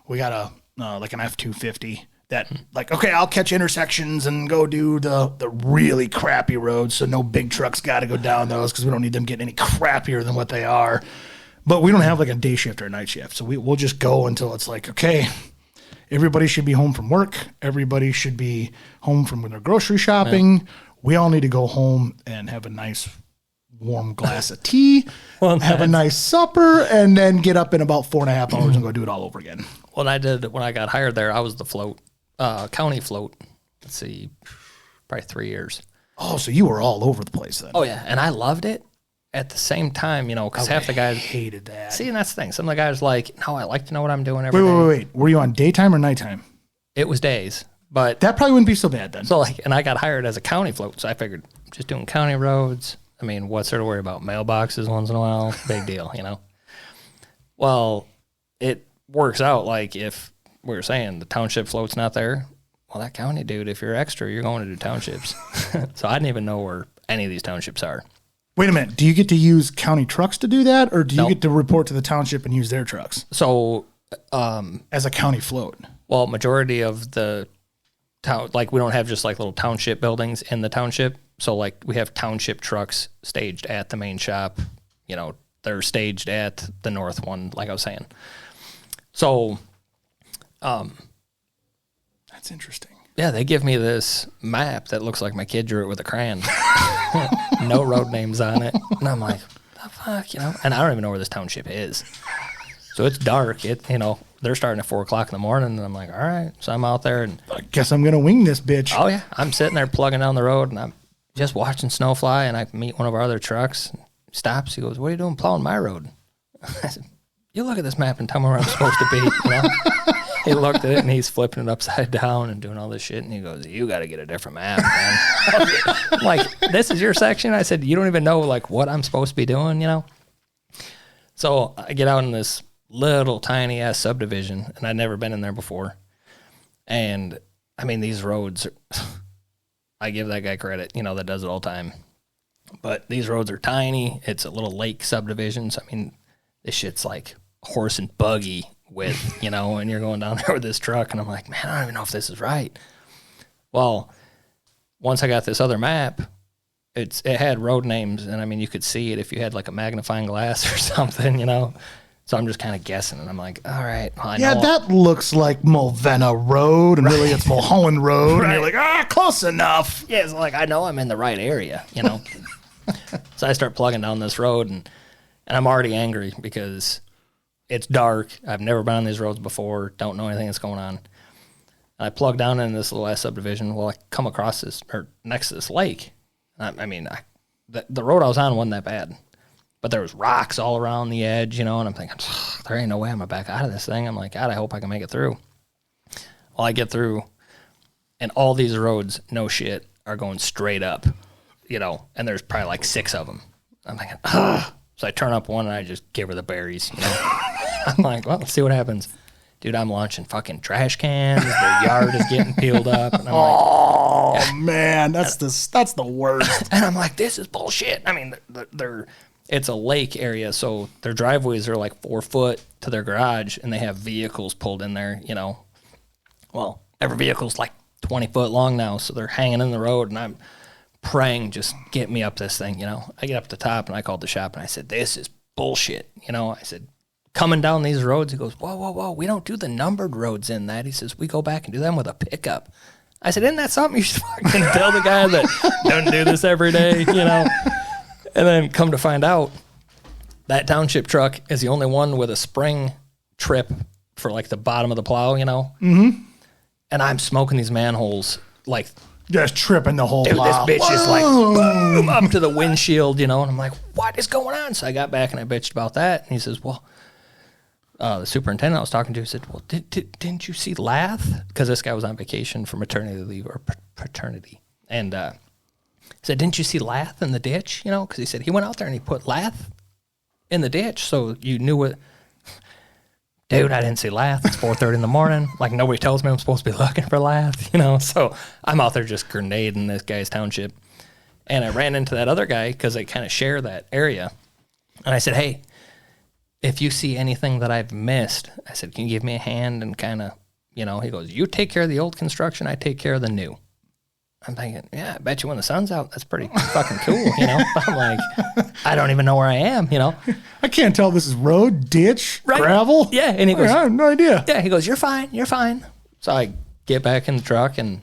we got like an F-250 that like, okay, I'll catch intersections and go do the really crappy roads. So no big trucks got to go down those because we don't need them getting any crappier than what they are. But we don't have like a day shift or a night shift. So we'll just go until it's like, okay, everybody should be home from work. Everybody should be home from when they're grocery shopping. Yeah. We all need to go home and have a nice warm glass of tea, have a nice supper, and then get up in about 4.5 hours and go do it all over again.
What I did when I got hired there, I was the float, county float. Let's see, probably 3 years.
Oh, so you were all over the place then.
Oh, yeah. And I loved it. At the same time, you know, because half the guys
hated that.
See, and that's the thing. Some of the guys like, no, I like to know what I'm doing every day.
Wait. Were you on daytime or nighttime?
It was days, but
that probably wouldn't be so bad then.
So like, and I got hired as a county float, so I figured just doing county roads. I mean, what's there to worry about? Mailboxes once in a while, big deal, you know. Well, it works out like if we were saying the township float's not there. Well, that county dude, if you're extra, you're going to do townships. So I didn't even know where any of these townships are.
Wait a minute. Do you get to use county trucks to do that, or do you get to report to the township and use their trucks?
So,
as a county float.
Well, majority of the town, like we don't have just like little township buildings in the township. So like we have township trucks staged at the main shop. You know, they're staged at the north one, like I was saying. So,
that's interesting.
Yeah, they give me this map that looks like my kid drew it with a crayon. No road names on it. And I'm like, the fuck, you know? And I don't even know where this township is. So it's dark. You know, they're starting at 4 o'clock in the morning, and I'm like, all right. So I'm out there, and
I guess I'm gonna wing this bitch.
Oh yeah, I'm sitting there plugging down the road, and I'm just watching snow fly, and I meet one of our other trucks. He stops. He goes, "What are you doing plowing my road?" I said, "You look at this map and tell me where I'm supposed to be." You know? he looked at it and he's flipping it upside down and doing all this shit. And he goes, "You got to get a different map, man." I'm like, this is your section? I said, you don't even know like what I'm supposed to be doing, you know? So I get out in this little tiny ass subdivision, and I'd never been in there before. And I mean, these roads, I give that guy credit, you know, that does it all the time. But these roads are tiny. It's a little lake subdivision. So, I mean, this shit's like horse and buggy width, you know, and you're going down there with this truck. And I'm like, man, I don't even know if this is right. Well, once I got this other map, it had road names. And I mean, you could see it if you had like a magnifying glass or something, you know. So I'm just kind of guessing. And I'm like, all right. Well, I know
that looks like Mulvenna Road. And really it's Mulholland Road. And you're like, close enough.
Yeah, it's like, I know I'm in the right area, you know. So I start plugging down this road, and I'm already angry because it's dark. I've never been on these roads before. Don't know anything that's going on. I plug down in this little ass subdivision. Well, I come across this, or next to this lake. The road I was on wasn't that bad, but there was rocks all around the edge, you know, and I'm thinking, there ain't no way I'm going to back out of this thing. I'm like, God, I hope I can make it through. Well, I get through, and all these roads, no shit, are going straight up, you know, and there's probably like 6 of them. I'm thinking, So I turn up one, and I just give her the berries, you know. I'm like, well, let's see what happens. Dude, I'm launching fucking trash cans. The yard is getting peeled up. And I'm like,
man, that's the worst.
And I'm like, this is bullshit. I mean, it's a lake area, so their driveways are like 4 foot to their garage, and they have vehicles pulled in there, you know. Well, every vehicle's like 20 foot long now, so they're hanging in the road, and I'm praying, just get me up this thing, you know. I get up the top, and I called the shop, and I said, this is bullshit, you know. I said, coming down these roads, he goes, whoa, we don't do the numbered roads in that. He says, we go back and do them with a pickup. I said, isn't that something you should fucking tell the guy that doesn't do this every day, you know? And then come to find out, that township truck is the only one with a spring trip for like the bottom of the plow, you know? Mm-hmm. And I'm smoking these manholes like...
just tripping the whole
dude,
plow.
This bitch is like, boom, up to the windshield, you know? And I'm like, what is going on? So I got back and I bitched about that. And he says, well... the superintendent I was talking to said, well, didn't you see Lath? Because this guy was on vacation for maternity leave or paternity. And he said, didn't you see Lath in the ditch? You know, because he said he went out there and he put Lath in the ditch. So you knew what. Dude, I didn't see Lath. It's 4:30 in the morning. Like, nobody tells me I'm supposed to be looking for Lath, you know. So I'm out there just grenading this guy's township. And I ran into that other guy because they kind of share that area. And I said, hey, if you see anything that I've missed, I said, can you give me a hand and kind of, you know, he goes, you take care of the old construction, I take care of the new. I'm thinking, yeah, I bet you when the sun's out, that's pretty fucking cool, you know? I'm like, I don't even know where I am, you know?
I can't tell if this is road, ditch, right? Gravel.
Yeah, and he goes,
I have no idea.
Yeah, he goes, you're fine. So I get back in the truck and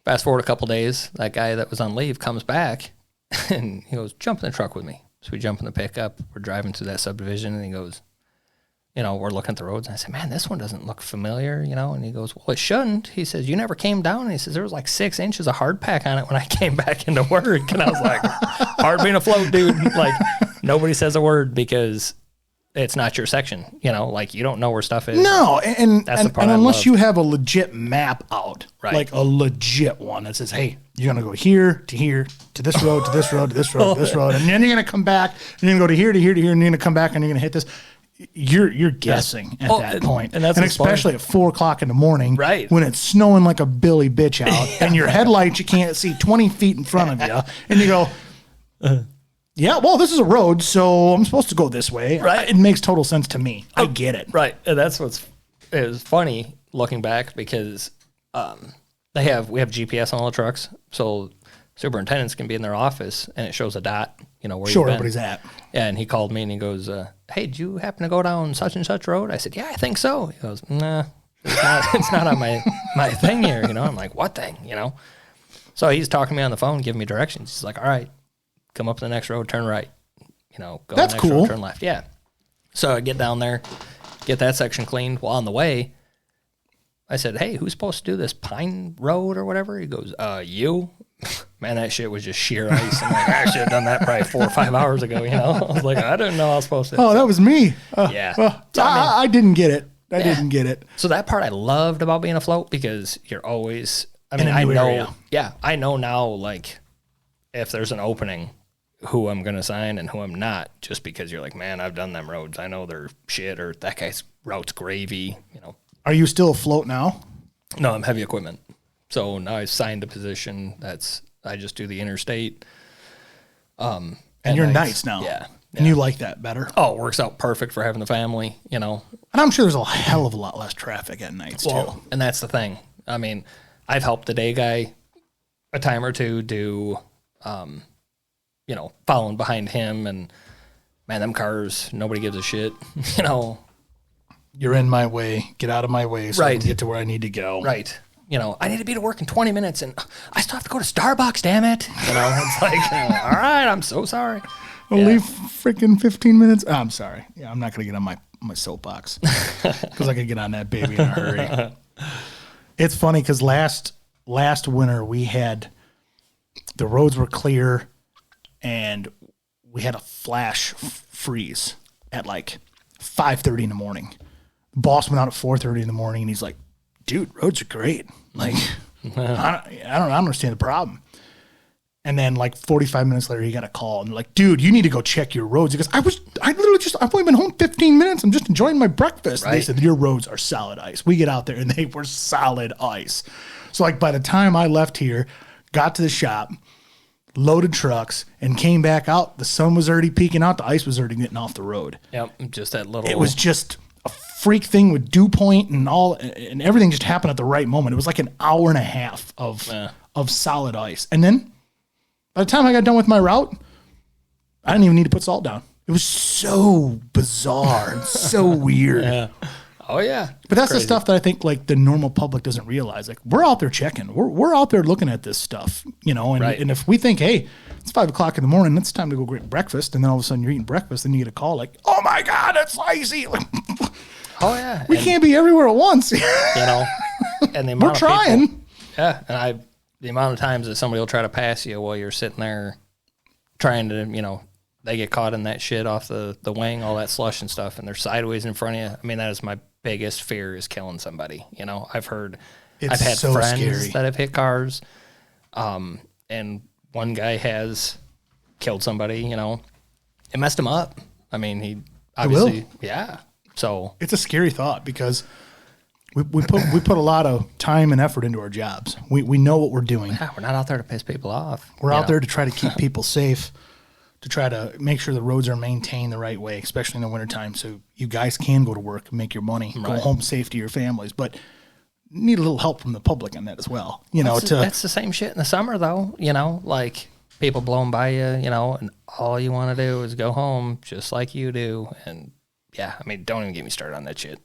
fast forward a couple days, that guy that was on leave comes back and he goes, jump in the truck with me. So we jump in the pickup, we're driving through that subdivision, and he goes, you know, we're looking at the roads, and I said, man, this one doesn't look familiar, you know, and he goes, well, it shouldn't. He says, you never came down, and he says, there was like 6 inches of hard pack on it when I came back into work, and I was like, hard being afloat, dude. Like, nobody says a word because it's not your section, you know, like, you don't know where stuff is.
No, and unless you have a legit map out,
right,
like a legit one that says, hey, you're going to go here, to this road, to this road, to this road, to this road, and then you're going to come back, and you're going to go to here, and you're going to come back, and you're going to hit this. You're guessing at that point. And especially at 4 o'clock in the morning,
right,
when it's snowing like a billy bitch out, and your headlights, you can't see 20 feet in front of you, and you go, yeah, well, this is a road, so I'm supposed to go this way.
Right.
It makes total sense to me. I get it.
Right. And that's it was funny looking back because we have GPS on all the trucks, so superintendents can be in their office and it shows a dot, you know, where
sure everybody's at.
Yeah, and he called me and he goes, hey, did you happen to go down such and such road? I said, yeah, I think so. He goes, nah, it's not on my thing here, you know. I'm like, what thing, you know? So he's talking to me on the phone, giving me directions. He's like, all right, come up to the next road, turn right, you know, go
That's
to the next
cool.
road, turn left. Yeah. So I get down there, get that section cleaned. Well, on the way, I said, hey, who's supposed to do this Pine Road or whatever? He goes, you? Man, that shit was just sheer ice. I'm like, I should have done that probably 4 or 5 hours ago, you know? I was like, I didn't know I was supposed to.
Oh, that was me.
Yeah.
I didn't get it. I didn't get it.
So that part I loved about being afloat because you're always, I mean,
In a
I
new
know,
area.
yeah, I know now, like, if there's an opening, who I'm going to sign and who I'm not, just because you're like, man, I've done them roads. I know they're shit, or that guy's route's gravy, you know.
Are you still afloat now?
No, I'm heavy equipment. So now I've signed a position I just do the interstate.
And you're nights now.
Yeah.
And you like that better?
Oh, it works out perfect for having the family, you know.
And I'm sure there's a hell of a lot less traffic at nights, too.
And that's the thing. I mean, I've helped the day guy a time or two do, you know, following behind him. And, man, them cars, nobody gives a shit, you know.
You're in my way. Get out of my way so I
Right.
can get to where I need to go.
Right. You know, I need to be to work in 20 minutes, and I still have to go to Starbucks, damn it. You know, it's like, all right, I'm so sorry.
I'll leave freaking 15 minutes. Oh, I'm sorry. Yeah, I'm not going to get on my soapbox because I could get on that baby in a hurry. It's funny because last winter we had the roads were clear and we had a flash freeze at like 5:30 in the morning. The boss went out at 4:30 in the morning and he's like, dude, roads are great. Like, I don't understand the problem. And then like 45 minutes later, he got a call and like, dude, you need to go check your roads. He goes, I've only been home 15 minutes. I'm just enjoying my breakfast. Right. They said, your roads are solid ice. We get out there and they were solid ice. So like by the time I left here, got to the shop, loaded trucks and came back out, the sun was already peeking out. The ice was already getting off the road.
Yep. Just that little.
It was just a freak thing with dew point and everything just happened at the right moment. It was like an hour and a half of solid ice. And then by the time I got done with my route, I didn't even need to put salt down. It was so bizarre and so weird.
Yeah. Oh yeah.
But that's the stuff that I think like the normal public doesn't realize. Like we're out there checking. We're out there looking at this stuff, you know, and if we think, hey, it's 5 o'clock in the morning, it's time to go get breakfast, and then all of a sudden you're eating breakfast, then you get a call like, oh my God, it's icy.
Oh yeah.
We can't be everywhere at once.
You know, and the amount
we're trying.
People, yeah. And the amount of times that somebody will try to pass you while you're sitting there trying to, you know, they get caught in that shit off the wing, all that slush and stuff, and they're sideways in front of you. I mean, that is my biggest fear, is killing somebody. You know, I've had
so
friends
scary
that have hit cars, and one guy has killed somebody, you know. It messed him up. I mean, he obviously, yeah. So
it's a scary thought because we put a lot of time and effort into our jobs. We know what we're doing.
yeah, we're not out there to piss people off.
We're out there to try to keep people safe, to try to make sure the roads are maintained the right way, especially in the wintertime, so you guys can go to work and make your money, go home safe to your families. But need a little help from the public on that as well. You know,
that's the same shit in the summer, though. You know, like people blowing by you, you know, and all you want to do is go home just like you do. And yeah, I mean, don't even get me started on that shit.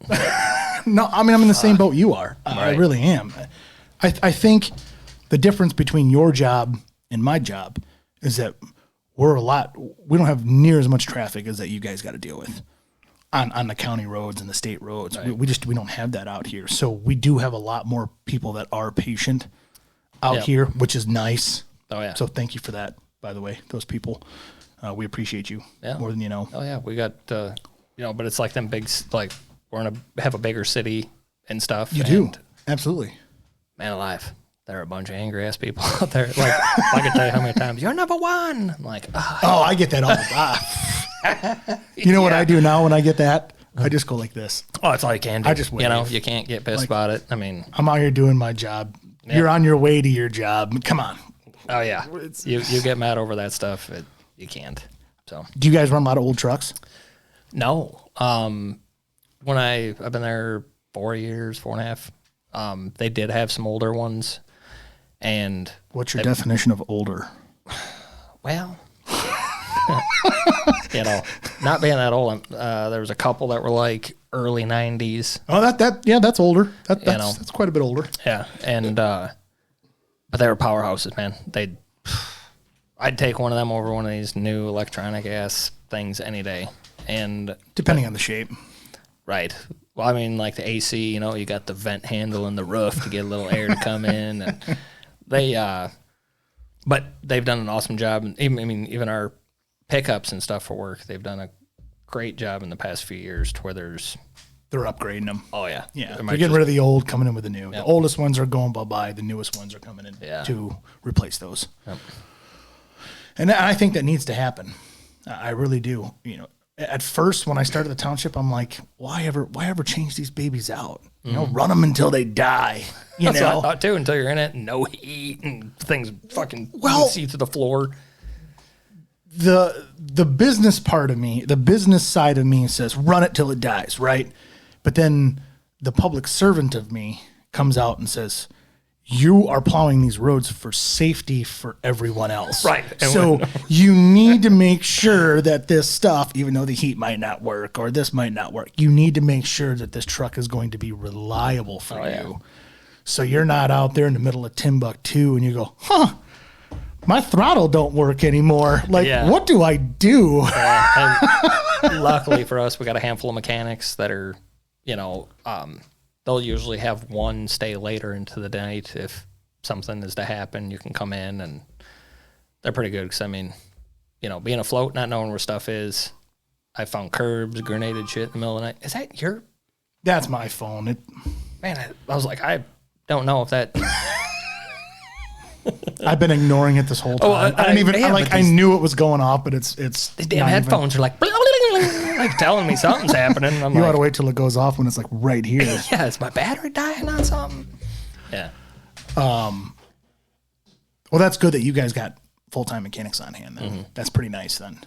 No, I mean, I'm in the same boat you are. I really am. I think the difference between your job and my job is that we don't have near as much traffic as that you guys got to deal with on the county roads and the state roads. Right. We don't have that out here. So we do have a lot more people that are patient out here, which is nice.
Oh yeah.
So thank you for that, by the way, those people. We appreciate you more than you know.
Oh yeah. We got, you know, but it's like them big, like we're have a bigger city and stuff.
You do. Absolutely.
Man alive. There are a bunch of angry ass people out there. Like I can tell you how many times you're number one. I'm like,
I get that all the time. You know what I do now when I get that? I just go like this.
Oh, it's all you can do.
I just wave.
You know, you can't get pissed about it. I mean,
I'm out here doing my job. Yep. You're on your way to your job. Come on.
Oh yeah. You get mad over that stuff. You can't. So.
Do you guys run a lot of old trucks?
No. When I've been there 4 years, 4.5. They did have some older ones. And
what's your definition of older?
Well, you know, not being that old, there was a couple that were like early 90s.
Oh, that's older. That's quite a bit older.
Yeah, and but they were powerhouses, man. I'd take one of them over one of these new electronic ass things any day. And
depending on the shape,
right? Well, I mean, like the AC, you know, you got the vent handle in the roof to get a little air to come in, and but they've done an awesome job. And even our pickups and stuff for work, they've done a great job in the past few years to where there's
They're upgrading them.
Oh, yeah.
Yeah. They're getting rid of the old, coming in with the new. Yep. The oldest ones are going bye-bye. The newest ones are coming in to replace those. Yep. And I think that needs to happen. I really do. You know, at first when I started the township, I'm like, why ever change these babies out? You know, run them until they die.
That's what I thought too, until you're in it, no heat and things fucking see to the floor.
The business part of me, the business side of me says run it till it dies, right? But then the public servant of me comes out and says, you are plowing these roads for safety for everyone else.
Right.
So you need to make sure that this stuff, even though the heat might not work or this might not work, you need to make sure that this truck is going to be reliable for you. Yeah. So you're not out there in the middle of Timbuktu and you go, my throttle don't work anymore. Like, what do I do?
And luckily for us, we got a handful of mechanics that are, you know, they'll usually have one stay later into the night. If something is to happen, you can come in, and they're pretty good. Because, I mean, you know, being afloat, not knowing where stuff is, I found curbs, grenaded shit in the middle of the night. Is that your?
That's my phone.
Man, I was like, I don't know if that.
I've been ignoring it this whole time. I didn't even I knew it was going off, but it's the
damn headphones are like telling me something's happening.
You ought to wait till it goes off when it's like right here.
Yeah, is my battery dying on something? Yeah.
Well, that's good that you guys got full-time mechanics on hand then. Mm-hmm. That's pretty nice then.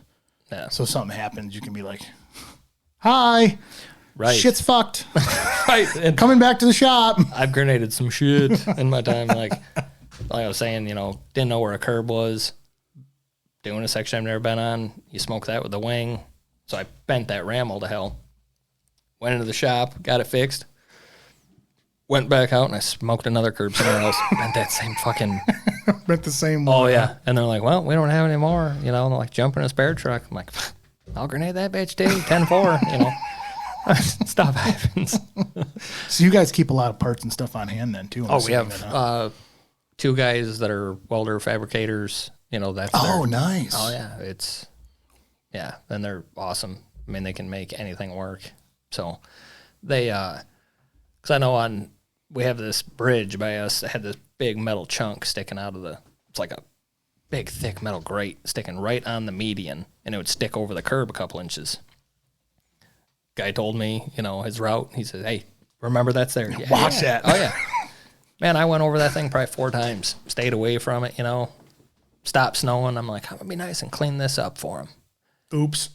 Yeah. So if something happens, you can be like, hi. Right. Shit's fucked. Right. And coming back to the shop.
I've grenaded some shit in my time. Like I was saying, you know, didn't know where a curb was. Doing a section I've never been on. You smoke that with the wing. So I bent that rammel to hell. Went into the shop, got it fixed. Went back out and I smoked another curb somewhere else. Bent that same fucking...
Bent the same one.
Oh, yeah. And they're like, well, we don't have any more. You know, and they're like, jump in a spare truck. I'm like, I'll grenade that bitch too. 10-4, you know. Stuff happens.
So you guys keep a lot of parts and stuff on hand then too?
We have 2 guys that are welder fabricators. You know, that's
nice.
Oh, yeah. And they're awesome. I mean, they can make anything work. So they, because I know we have this bridge by us that had this big metal chunk sticking out of it's like a big, thick metal grate sticking right on the median, and it would stick over the curb a couple inches. Guy told me, you know, his route. He said, hey, remember that's there.
Yeah, watch that.
Oh, yeah. Man, I went over that thing probably 4 times. Stayed away from it, you know. Stopped snowing. I'm like, I'm going to be nice and clean this up for him.
Oops.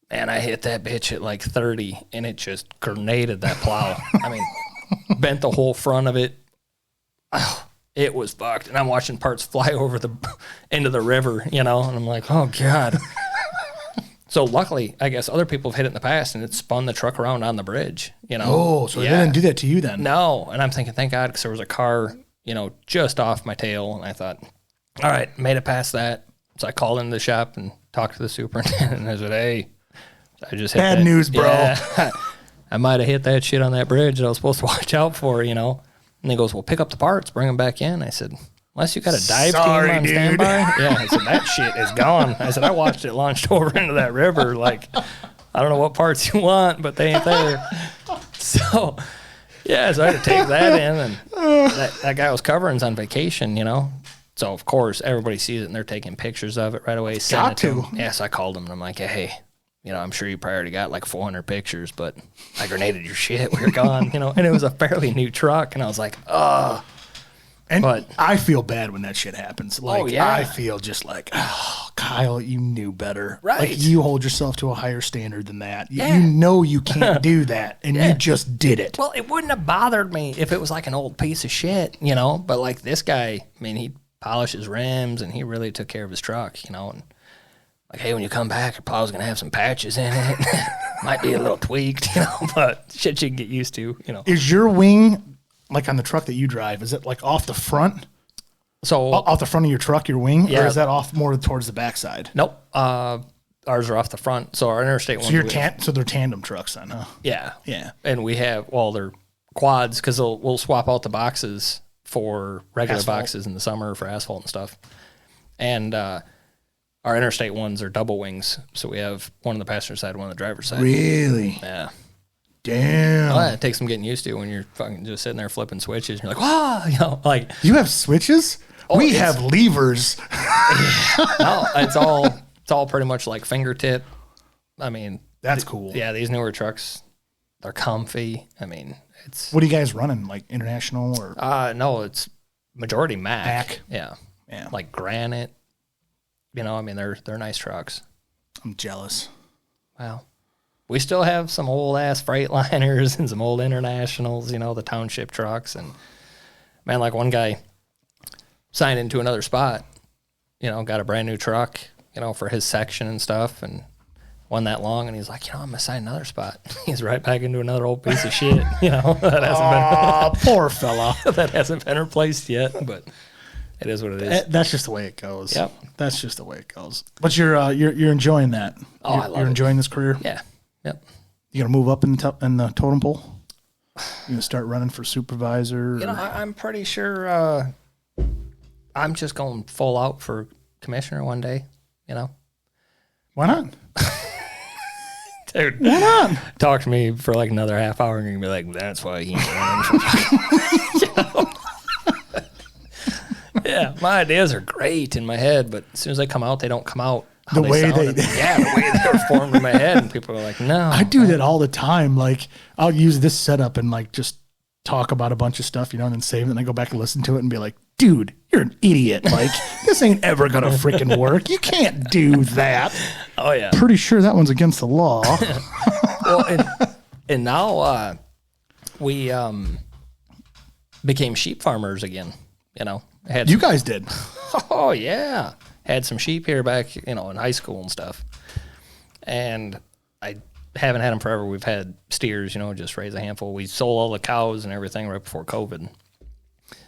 And I hit that bitch at like 30, and it just grenaded that plow. I mean, bent the whole front of it. Oh, it was fucked. And I'm watching parts fly over into the river, you know, and I'm like, oh, God. So luckily, I guess other people have hit it in the past, and it spun the truck around on the bridge, you know.
Oh, so they didn't do that to you then?
No. And I'm thinking, thank God, because there was a car, you know, just off my tail. And I thought, all right, made it past that. So I called into the shop and talked to the superintendent, and I said, hey, I just hit
bad news, bro.
Yeah, I might have hit that shit on that bridge that I was supposed to watch out for, you know. And he goes, well, pick up the parts, bring them back in. I said, unless you got a dive team on standby. Yeah, I said, that shit is gone. I said, I watched it launched over into that river. Like, I don't know what parts you want, but they ain't there. So, yeah, so I had to take that in. And that guy was covering on vacation, you know. So, of course, everybody sees it, and they're taking pictures of it right away.
Got to.
Yeah, so I called him, and I'm like, hey, you know, I'm sure you probably already got like 400 pictures, but I grenaded your shit. We're gone, you know. And it was a fairly new truck, and I was like, oh.
But I feel bad when that shit happens. Like, I feel just like, oh, Kyle, you knew better.
Right.
Like, you hold yourself to a higher standard than that. You know you can't do that, and you just did it.
Well, it wouldn't have bothered me if it was like an old piece of shit, you know. But like this guy, I mean, he polished his rims, and he really took care of his truck, you know. And like, hey, when you come back, your plow's going to have some patches in it. Might be a little tweaked, you know, but shit you can get used to, you know.
Is your wing... Like on the truck that you drive, is it like off the front?
So
off the front of your truck, your wing, or is that off more towards the backside?
Nope. Ours are off the front. So our interstate ones.
So they're tandem trucks then, huh?
Yeah.
Yeah.
And we have they're quads because we'll swap out the boxes for regular boxes in the summer for asphalt and stuff. And our interstate ones are double wings, so we have one on the passenger side, one on the driver's side.
Really?
Yeah.
Damn.
Well, it takes some getting used to when you're fucking just sitting there flipping switches. And you're like, wow, you know, like
You have switches? We have levers.
no, it's all pretty much like fingertip. I mean,
That's cool.
yeah, these newer trucks, they're comfy. I mean, it's
What are you guys running? Like international or
no, it's majority Mac.
Mac?
Yeah.
Yeah.
Like Granite. You know, I mean, they're nice trucks.
I'm jealous.
Well, we still have some old ass Freightliners and some old Internationals, you know, the township trucks. And man, like one guy signed into another spot, you know, got a brand new truck, you know, for his section and stuff, and won that long. And he's like, you know, I'm going to sign another spot. He's right back into another old piece of shit, you know, that hasn't been,
Poor fella.
that hasn't been replaced yet, but it is what it is.
That's just the way it goes.
Yep.
That's just the way it goes. But you're enjoying that.
Oh, I love
You're
it.
enjoying this career.
Yeah. Yep.
You gonna move up in the totem pole? You gonna start running for supervisor?
You know, I'm pretty sure I'm just going full out for commissioner one day, you know.
Why not?
Dude,
Why not?
talk to me for like another half hour and you're going to be like, that's why he ain't running for you know? Yeah, my ideas are great in my head, but as soon as they come out, they don't come out how
The way
sounded.
they-
Yeah, the way they were formed in my head, and people are like, no.
I do that all the time. Like I'll use this setup and like just talk about a bunch of stuff, you know, and then save it, and I go back and listen to it and be like, dude, you're an idiot. Like this ain't ever gonna freaking work. You can't do that.
Oh, yeah.
Pretty sure that one's against the law.
Well, and now we became sheep farmers again, you know. Had
You
some-
guys did.
Oh, yeah. Had some sheep here back, you know, in high school and stuff. And I haven't had them forever. We've had steers, you know, just raise a handful. We sold all the cows and everything right before COVID.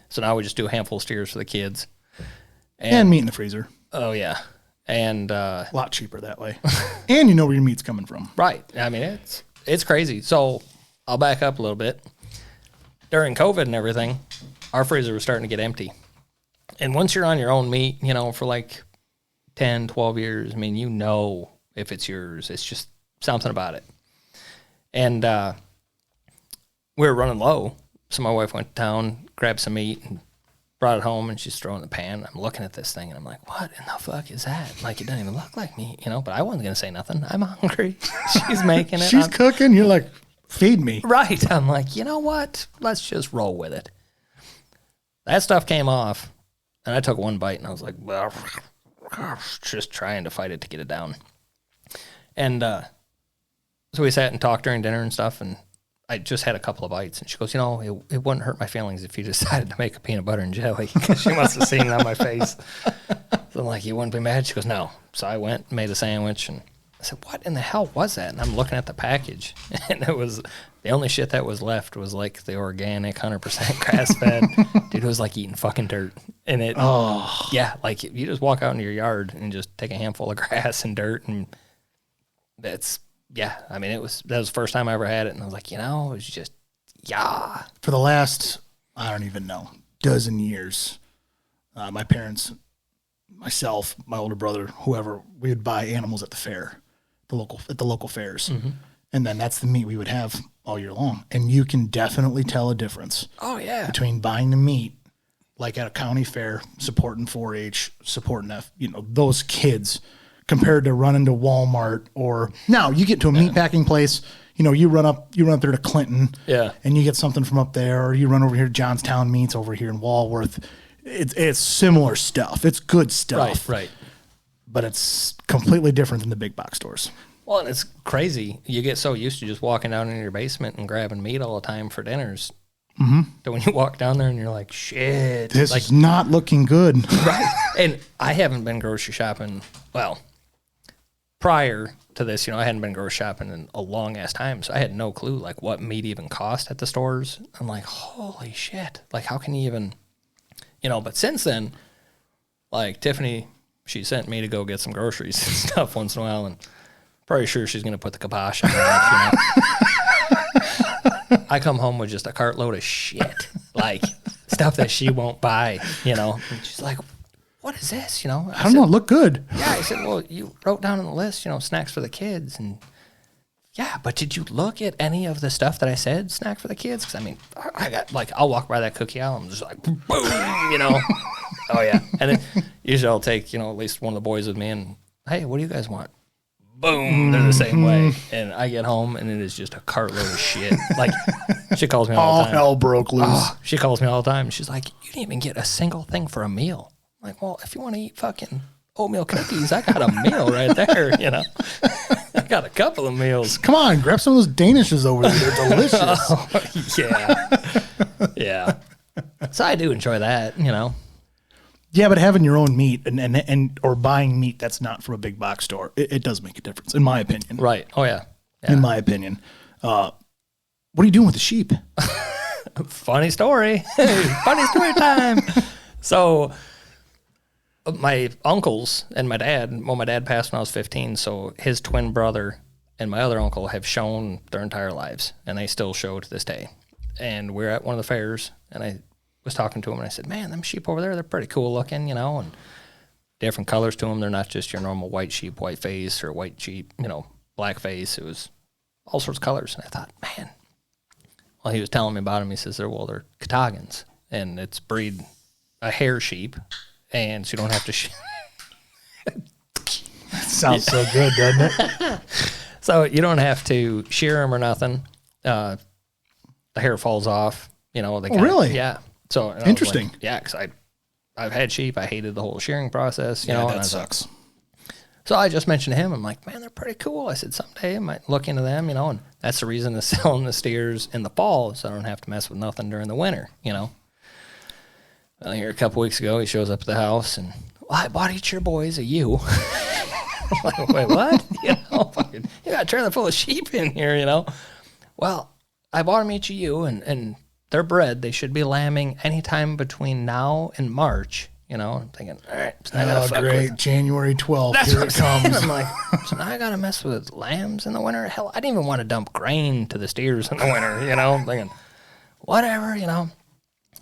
So now we just do a handful of steers for the kids.
And meat in the freezer.
Oh, yeah. And,
A lot cheaper that way. And you know where your meat's coming from.
right. I mean, it's crazy. So I'll back up a little bit. During COVID and everything, our freezer was starting to get empty. And once you're on your own meat, you know, for like 10, 12 years, I mean, you know if it's yours. It's just something about it. And we were running low. So my wife went to town, grabbed some meat, and brought it home, and she's throwing it in the pan. I'm looking at this thing, and I'm like, what in the fuck is that? Like, it doesn't even look like meat, you know? But I wasn't going to say nothing. I'm hungry. She's making it.
She's cooking. You're like, feed me.
Right. I'm like, you know what? Let's just roll with it. That stuff came off, and I took one bite, and I was like, well, just trying to fight it to get it down. And so we sat and talked during dinner and stuff, and I just had a couple of bites. And she goes, you know, it wouldn't hurt my feelings if you decided to make a peanut butter and jelly, because she must have seen it on my face. So I'm like, you wouldn't be mad? She goes, no. So I went and made a sandwich, and I said, what in the hell was that? And I'm looking at the package, and it was the only shit that was left was like the organic 100% grass fed. Dude, it was like eating fucking dirt. And it, yeah, like you just walk out into your yard and just take a handful of grass and dirt, and that's, yeah. I mean, that was the first time I ever had it, and I was like, you know, it was just, yeah.
For the last, I don't even know, dozen years, my parents, myself, my older brother, whoever, we would buy animals at the fair, at the local fairs. Mm-hmm. And then that's the meat we would have all year long. And you can definitely tell a difference.
Oh, yeah.
Between buying the meat, like at a county fair, supporting 4-H, supporting those kids, compared to running to Walmart, or now you get to a meat packing place, you run up there to Clinton, and you get something from up there, or you run over here to Johnstown Meats over here in Walworth. It's similar stuff. It's good stuff.
Right.
But it's completely different than the big box stores.
Well, and it's crazy. You get so used to just walking down in your basement and grabbing meat all the time for dinners. Mm-hmm. So when you walk down there and you're like, shit.
This is not looking good.
Right. And I haven't been grocery shopping, well, prior to this, I hadn't been grocery shopping in a long-ass time, so I had no clue, like, what meat even cost at the stores. I'm like, holy shit. Like, how can you even, but since then, like, Tiffany, she sent me to go get some groceries and stuff once in a while, and pretty sure she's going to put the kibosh on that, I come home with just a cartload of shit, like, stuff that she won't buy, and she's like, what is this, I
don't know, it looked good.
Yeah, I said, well, you wrote down on the list, snacks for the kids, and yeah, but did you look at any of the stuff that I said, snack for the kids? Because, I mean, I got, like, I'll walk by that cookie aisle and I'm just like, boom, you know. Oh, yeah. And then usually I'll take, you know, at least one of the boys with me and, hey, what do you guys want? Boom, they're the same way. And I get home and it is just a cartload of shit. Like, she calls me all the time.
All hell broke loose.
Oh, she calls me all the time. She's like, you didn't even get a single thing for a meal. I'm like, well, if you want to eat fucking oatmeal cookies, I got a meal right there, you know. I got a couple of meals.
Come on, grab some of those Danishes over there. They're delicious.
Oh, yeah. Yeah. So I do enjoy that, you know.
Yeah, but having your own meat and or buying meat that's not from a big box store, it does make a difference, in my opinion.
Right. Oh, yeah. Yeah.
In my opinion. What are you doing with the sheep?
Funny story. Funny story time. So my uncles and my dad, well, my dad passed when I was 15, so his twin brother and my other uncle have shown their entire lives, and they still show to this day. And we're at one of the fairs, and I was talking to him, and I said, man, them sheep over there, they're pretty cool looking, you know, and different colors to them. They're not just your normal white sheep, white face, or white sheep, you know, black face. It was all sorts of colors. And I thought, man, well, he was telling me about them. He says, they're Katagans, and it's breed a hair sheep, and so you don't have to
Sounds so good, doesn't it?
So you don't have to shear them or nothing. The hair falls off, you know. They
really?
Yeah. So
interesting.
Like, yeah, because I've had sheep. I hated the whole shearing process, you know.
That sucks.
So I just mentioned to him, I'm like, man, they're pretty cool. I said, someday I might look into them, you know, and that's the reason to selling the steers in the fall, so I don't have to mess with nothing during the winter, you know. Well, here a couple weeks ago, he shows up at the house, and, well, I bought each of your boys a ewe. I'm like, wait, what? You know, fucking, you got a trailer full of sheep in here, you know. Well, I bought them each a ewe, and they're bred. They should be lambing anytime between now and March. You know, I'm thinking, all right. So I gotta fuck
great.
with
January 12th.
That's
here
what
it comes.
I'm like, so now I got to mess with lambs in the winter? Hell, I didn't even want to dump grain to the steers in the winter, you know? I'm thinking, whatever, you know.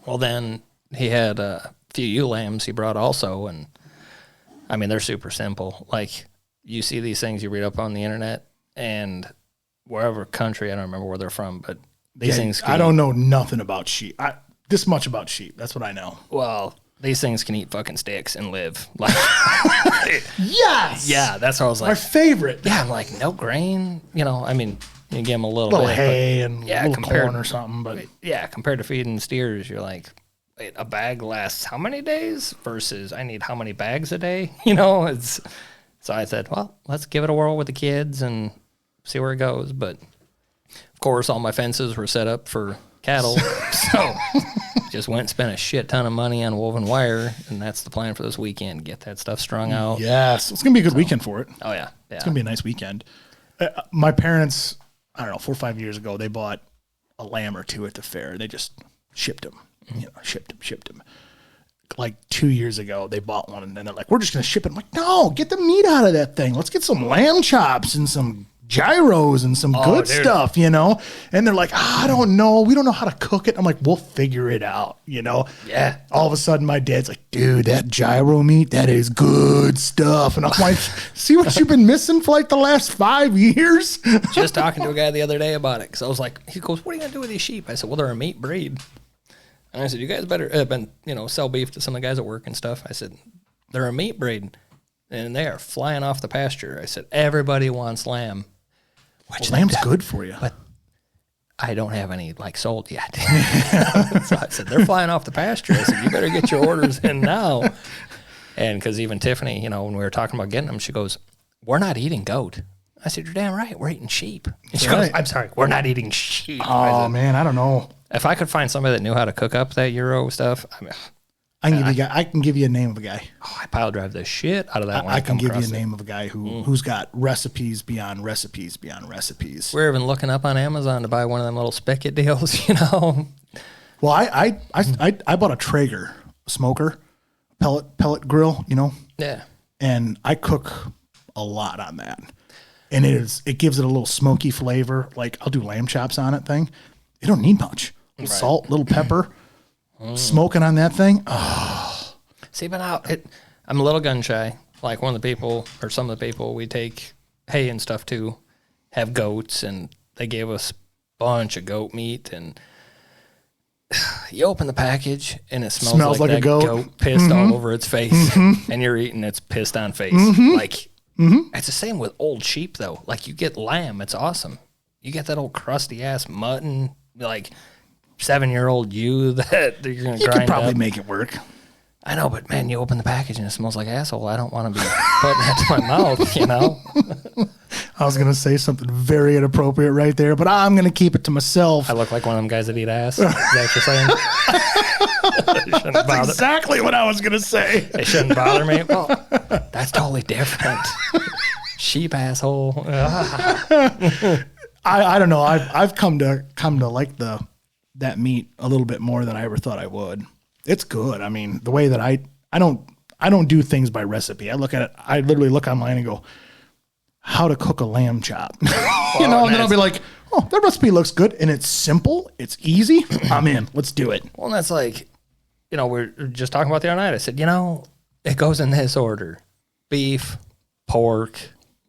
Well, then he had a few ewe lambs he brought also, and, I mean, they're super simple. Like, you see these things you read up on the internet, and wherever country, I don't remember where they're from, but these things
I don't know nothing about sheep. This much about sheep. That's what I know.
Well, these things can eat fucking sticks and live. Like,
yes!
Yeah, that's what I was like.
My favorite.
Yeah, I'm like, no grain. You know, I mean, you give them a little bit,
hay and
yeah,
little corn or something. But
yeah, compared to feeding steers, you're like, wait, a bag lasts how many days versus I need how many bags a day? You know, it's so I said, well, let's give it a whirl with the kids and see where it goes. But of course, all my fences were set up for cattle, so just went and spent a shit ton of money on woven wire, and that's the plan for this weekend. Get that stuff strung out.
Yes, it's gonna be a good weekend for it.
Oh yeah,
It's gonna be a nice weekend. My parents, I don't know, 4 or 5 years ago, they bought a lamb or two at the fair. They just shipped them, shipped them. Like 2 years ago, they bought one, and then they're like, "We're just gonna ship it." I'm like, "No, get the meat out of that thing. Let's get some lamb chops and some gyros and some good stuff, you know." And they're like, "I don't know. We don't know how to cook it." I'm like, "We'll figure it out, you know."
Yeah.
All of a sudden, my dad's like, "Dude, that gyro meat, that is good stuff." And I'm like, "See what you've been missing for like the last 5 years?"
Just talking to a guy the other day about it, because I was like, he goes, "What are you gonna do with these sheep?" I said, "Well, they're a meat breed." And I said, "You guys better sell beef to some of the guys at work and stuff." I said, "They're a meat breed, and they are flying off the pasture." I said, "Everybody wants lamb."
Which lamb's good for you.
But I don't have any sold yet. So I said, they're flying off the pasture. I said, you better get your orders in now. And because even Tiffany, when we were talking about getting them, she goes, "We're not eating goat." I said, "You're damn right. We're eating sheep." And she goes, "I'm sorry, we're not eating sheep."
Oh, man, I don't know.
If I could find somebody that knew how to cook up that Euro stuff,
I can give you a name of a guy.
I pile drive the shit out of that one.
I can give you a name of a guy who's got recipes beyond recipes beyond recipes.
We're even looking up on Amazon to buy one of them little spigot deals,
Well, I bought a Traeger smoker, pellet grill,
Yeah.
and I cook a lot on that. And it gives it a little smoky flavor. Like I'll do lamb chops on it thing. It don't need much. Little salt, little pepper, smoking on that thing. Oh.
See, but I'm a little gun shy. Like one of the people, or some of the people we take hay and stuff to, have goats, and they gave us a bunch of goat meat, and you open the package and it smells like a goat pissed all over its face, and you're eating its pissed on face. Like, it's the same with old sheep though. Like, you get lamb, it's awesome. You get that old crusty ass mutton, like 7-year-old ewe that you're gonna grind up. You could
probably make it work.
I know, but man, you open the package and it smells like asshole. I don't want to be putting that to my mouth, you know?
I was going to say something very inappropriate right there, but I'm going to keep it to myself.
I look like one of them guys that eat ass. Is that what you're saying?
That's exactly what I was going to say.
They shouldn't bother me. Well, that's totally different. Sheep asshole.
I don't know. I've come to like that meat a little bit more than I ever thought I would. It's good. I mean, the way that I don't do things by recipe. I literally look online and go, how to cook a lamb chop. And then I'll be like, oh, that recipe looks good, and it's simple, it's easy. I'm in. Let's do it.
Well, that's like, we're just talking about the other night. I said, it goes in this order: beef, pork,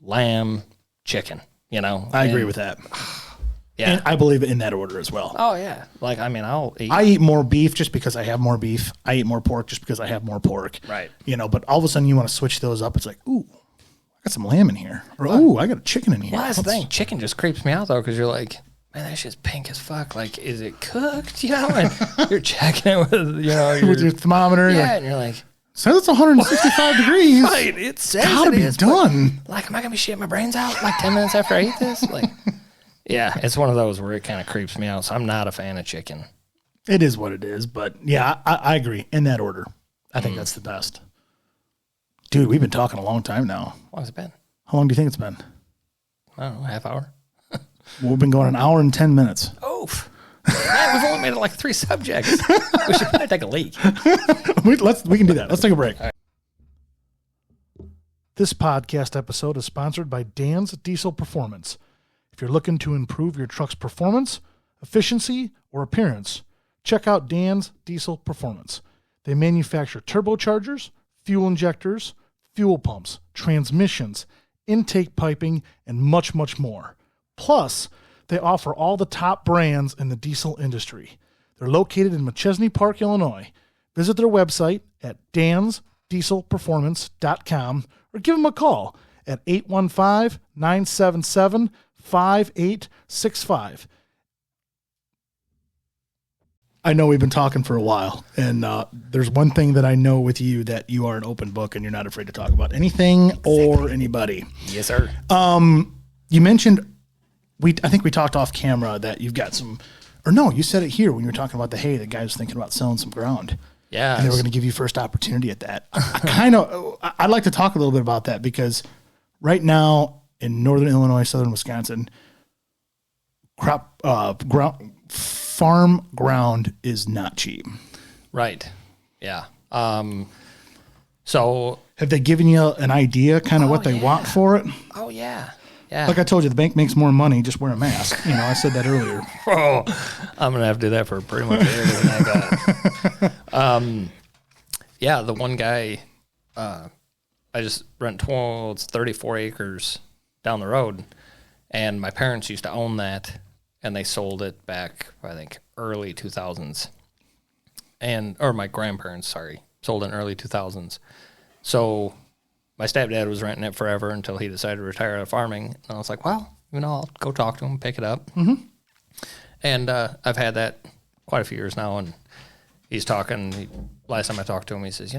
lamb, chicken.
I agree with that.
Yeah,
and I believe it in that order as well.
Oh yeah, like I'll eat.
I eat more beef just because I have more beef. I eat more pork just because I have more pork.
Right.
But all of a sudden you want to switch those up. It's like, ooh, I got some lamb in here, or ooh, I got a chicken in here.
Well, that's the thing. Chicken just creeps me out though, because you're like, man, that shit's pink as fuck. Like, is it cooked? And you're checking it with with
your thermometer.
Yeah, and you're like,
says it's 165 degrees.
Right. It says
gotta be done.
Like, am I gonna be shitting my brains out like 10 minutes after I eat this? Like. Yeah, it's one of those where it kind of creeps me out. So I'm not a fan of chicken.
It is what it is, but yeah, I agree. In that order, I think that's the best. Dude, we've been talking a long time now.
How long has it been?
How long do you think it's been?
I don't know, half hour.
Well, we've been going an hour and 10 minutes.
Oof. Man, we've only made it like 3 subjects. We should probably take a leak.
We can do that. Let's take a break. Right. This podcast episode is sponsored by Dan's Diesel Performance. If you're looking to improve your truck's performance, efficiency, or appearance, check out Dan's Diesel Performance. They manufacture turbochargers, fuel injectors, fuel pumps, transmissions, intake piping, and much, much more. Plus, they offer all the top brands in the diesel industry. They're located in Machesney Park, Illinois. Visit their website at dansdieselperformance.com or give them a call at 815-977-5865. I know we've been talking for a while, and there's one thing that I know with you, that you are an open book and you're not afraid to talk about anything or anybody.
Yes, sir.
You mentioned, I think we talked off camera that you've got some, or no, you said it here when you were talking about the hay. The guy was thinking about selling some ground.
Yeah.
And they were going to give you first opportunity at that. I'd like to talk a little bit about that, because right now in northern Illinois, southern Wisconsin, farm ground is not cheap.
Right. Yeah. So
have they given you an idea kind of what they want for it?
Oh yeah. Yeah.
Like I told you, the bank makes more money. Just wear a mask. I said that earlier.
Oh, I'm going to have to do that for pretty much everything I got. Yeah. The one guy, I just rent 34 acres down the road, and my parents used to own that, and they sold it back, I think, early 2000s. Or my grandparents, sold it in early 2000s. So my stepdad was renting it forever until he decided to retire out of farming. And I was like, well, I'll go talk to him, pick it up. Mm-hmm. And I've had that quite a few years now, and he's talking. Last time I talked to him, he says,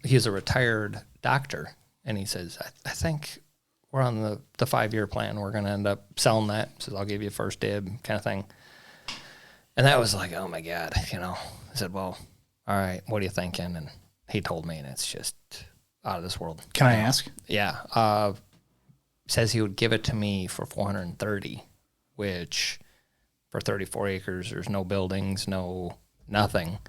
he's a retired doctor. And he says, I think we're on the 5-year plan. We're going to end up selling that. He says, I'll give you first dib kind of thing. And that was like, oh, my God. I said, well, all right, what are you thinking? And he told me, and it's just out of this world.
Can I ask?
Yeah. Says he would give it to me for $430, which for 34 acres, there's no buildings, no nothing.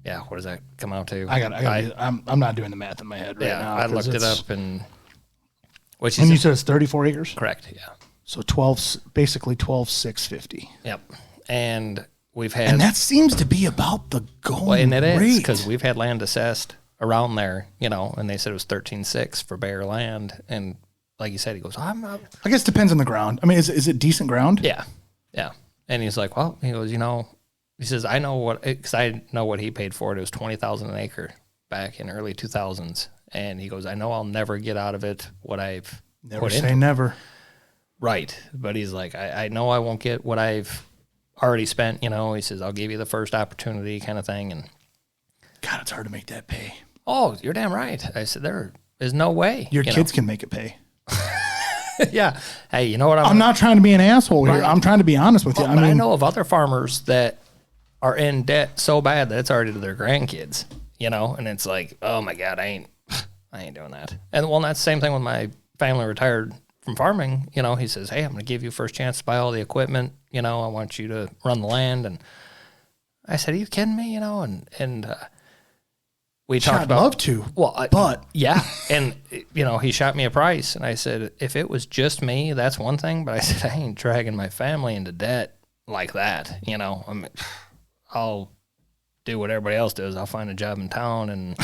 Yeah, what does that come out to?
I'm not doing the math in my head right now.
I looked it up, and
you said it's 34 acres?
Correct, yeah.
So basically 12,650.
Yep. And we've had,
and that seems to be about the going
and it
rate.
is, because we've had land assessed around there, and they said it was 13.6 for bare land, and like you said, he goes, I'm not.
I guess it depends on the ground. I mean, is it decent ground?
Yeah. Yeah. And he's like, well, he goes, he says, I know what, because I know what he paid for it. It was $20,000 an acre back in early 2000s. And he goes, I know I'll never get out of it what I've
Never
put
say
into it.
never.
Right. But he's like, I know I won't get what I've already spent, He says, I'll give you the first opportunity kind of thing. And
God, it's hard to make that pay.
oh, you're damn right. I said, there is no way.
Your kids can make it pay.
Yeah. Hey, you know what?
I'm not trying to be an asshole here.
Right.
I'm trying to be honest with you.
But I know of other farmers that are in debt so bad that it's already to their grandkids, and it's like, oh my God, I ain't doing that. And well, that's the same thing with my family retired from farming. He says, hey, I'm going to give you first chance to buy all the equipment. I want you to run the land. And I said, are you kidding me? And we talked about.
I'd love to.
Well,
but
yeah. And, he shot me a price. And I said, if it was just me, that's one thing. But I said, I ain't dragging my family into debt like that. I mean, I'll do what everybody else does. I'll find a job in town and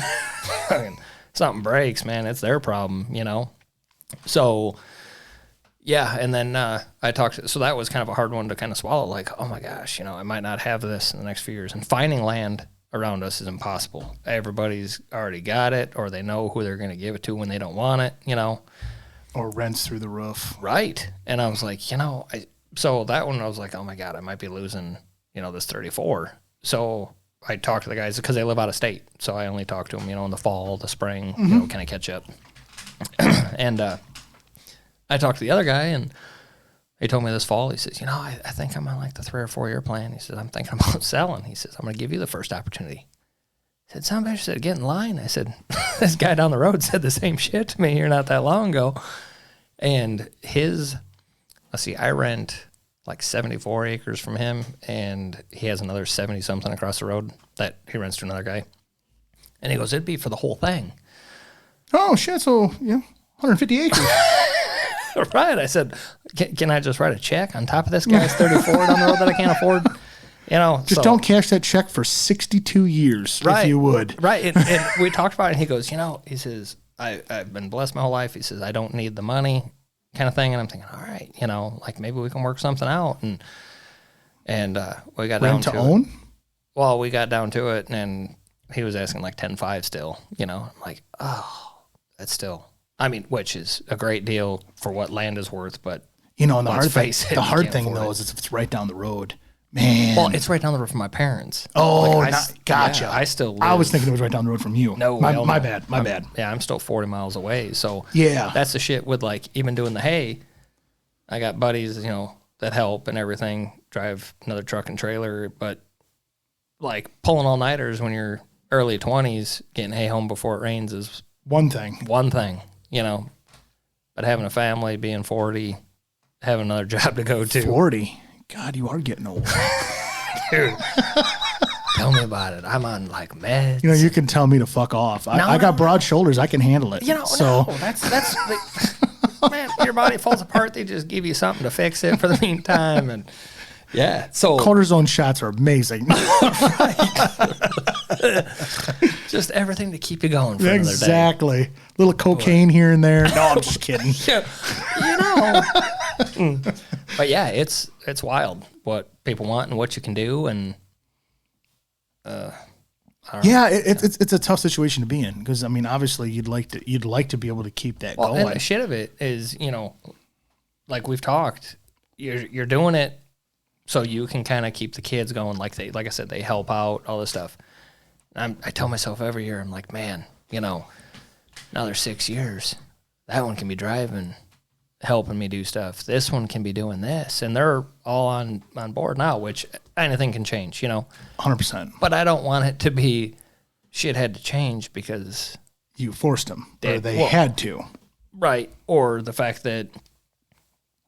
something breaks, man. It's their problem, So, yeah. And then I talked. So that was kind of a hard one to kind of swallow. Like, oh my gosh, I might not have this in the next few years. And finding land around us is impossible. Everybody's already got it, or they know who they're going to give it to when they don't want it,
Or rents through the roof.
Right. And I was like, so that one I was like, oh my God, I might be losing, this 34. So I talked to the guys because they live out of state. So I only talk to them, in the fall, the spring, kind of catch up. And I talked to the other guy, and he told me this fall, he says, I think I'm on like the 3 or 4 year plan. He says, I'm thinking about selling. He says, I'm going to give you the first opportunity. I said, son, I said, get in line. I said, this guy down the road said the same shit to me here not that long ago. And I rent like 74 acres from him, and he has another 70 something across the road that he rents to another guy. And he goes, it'd be for the whole thing.
Oh shit! So 150 acres.
Right. I said, can I just write a check on top of this guy's 34 down the road that I can't afford?
Just don't cash that check for 62 years,
right,
if you would.
Right. And we talked about it, and he goes, he says, I've been blessed my whole life. He says, I don't need the money, kind of thing. And I'm thinking, all right, like maybe we can work something out. And we got down to
own?
It. Well, we got down to it, and he was asking like 10.5 still, I'm like, oh, that's still, which is a great deal for what land is worth, but
and the hard thing though is it's right down the road. Man.
Well, it's right down the road from my parents.
Oh, gotcha.
Yeah, I still live.
I was thinking it was right down the road from you.
No,
my bad. My bad.
Yeah, I'm still 40 miles away. So
yeah,
that's the shit with like even doing the hay. I got buddies, that help and everything, drive another truck and trailer, but like pulling all nighters when you're early 20s, getting hay home before it rains is
one thing.
But having a family, being 40, having another job to go to.
40. God, you are getting old.
Dude, tell me about it. I'm on like meds.
You can tell me to fuck off. I got broad shoulders. I can handle it.
That's man, your body falls apart. They just give you something to fix it for the meantime. And yeah, so
cortisone shots are amazing.
Just everything to keep you going for another day.
Exactly. Little cocaine here and there. No, I'm just kidding.
But yeah, it's wild what people want and what you can do, and
it's a tough situation to be in because obviously you'd like to be able to keep that going.
And the shit of it is, like we've talked, you're doing it so you can kind of keep the kids going. Like I said, they help out, all this stuff. I tell myself every year, I'm like, man, another 6 years, that one can be driving, helping me do stuff. This one can be doing this, and they're all on board now, which anything can change,
100%.
But I don't want it to be shit had to change because
you forced them, or they had to,
right? Or the fact that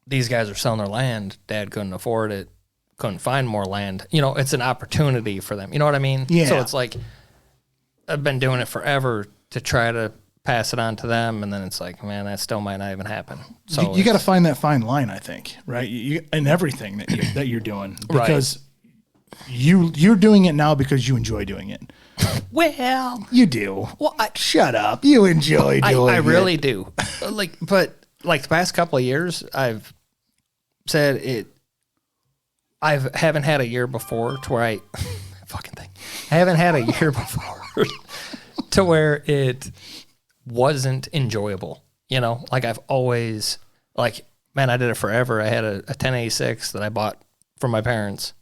these guys are selling their land, Dad couldn't afford it, couldn't find more land. It's an opportunity for them. You know what I mean?
Yeah.
So it's like I've been doing it forever to try to pass it on to them, and then it's like, man, that still might not even happen. So
you got to find that fine line, I think, right? In everything that you're doing, because you're doing it now because you enjoy doing it.
Well,
you do.
Well,
shut up. You enjoy doing it.
I really do. But like the past couple of years, I've said it. I haven't had a year before to where I fucking thing. I haven't had a year before to where it wasn't enjoyable. You know, like I've always like, man, I did it forever. I had a 1086 that I bought from my parents,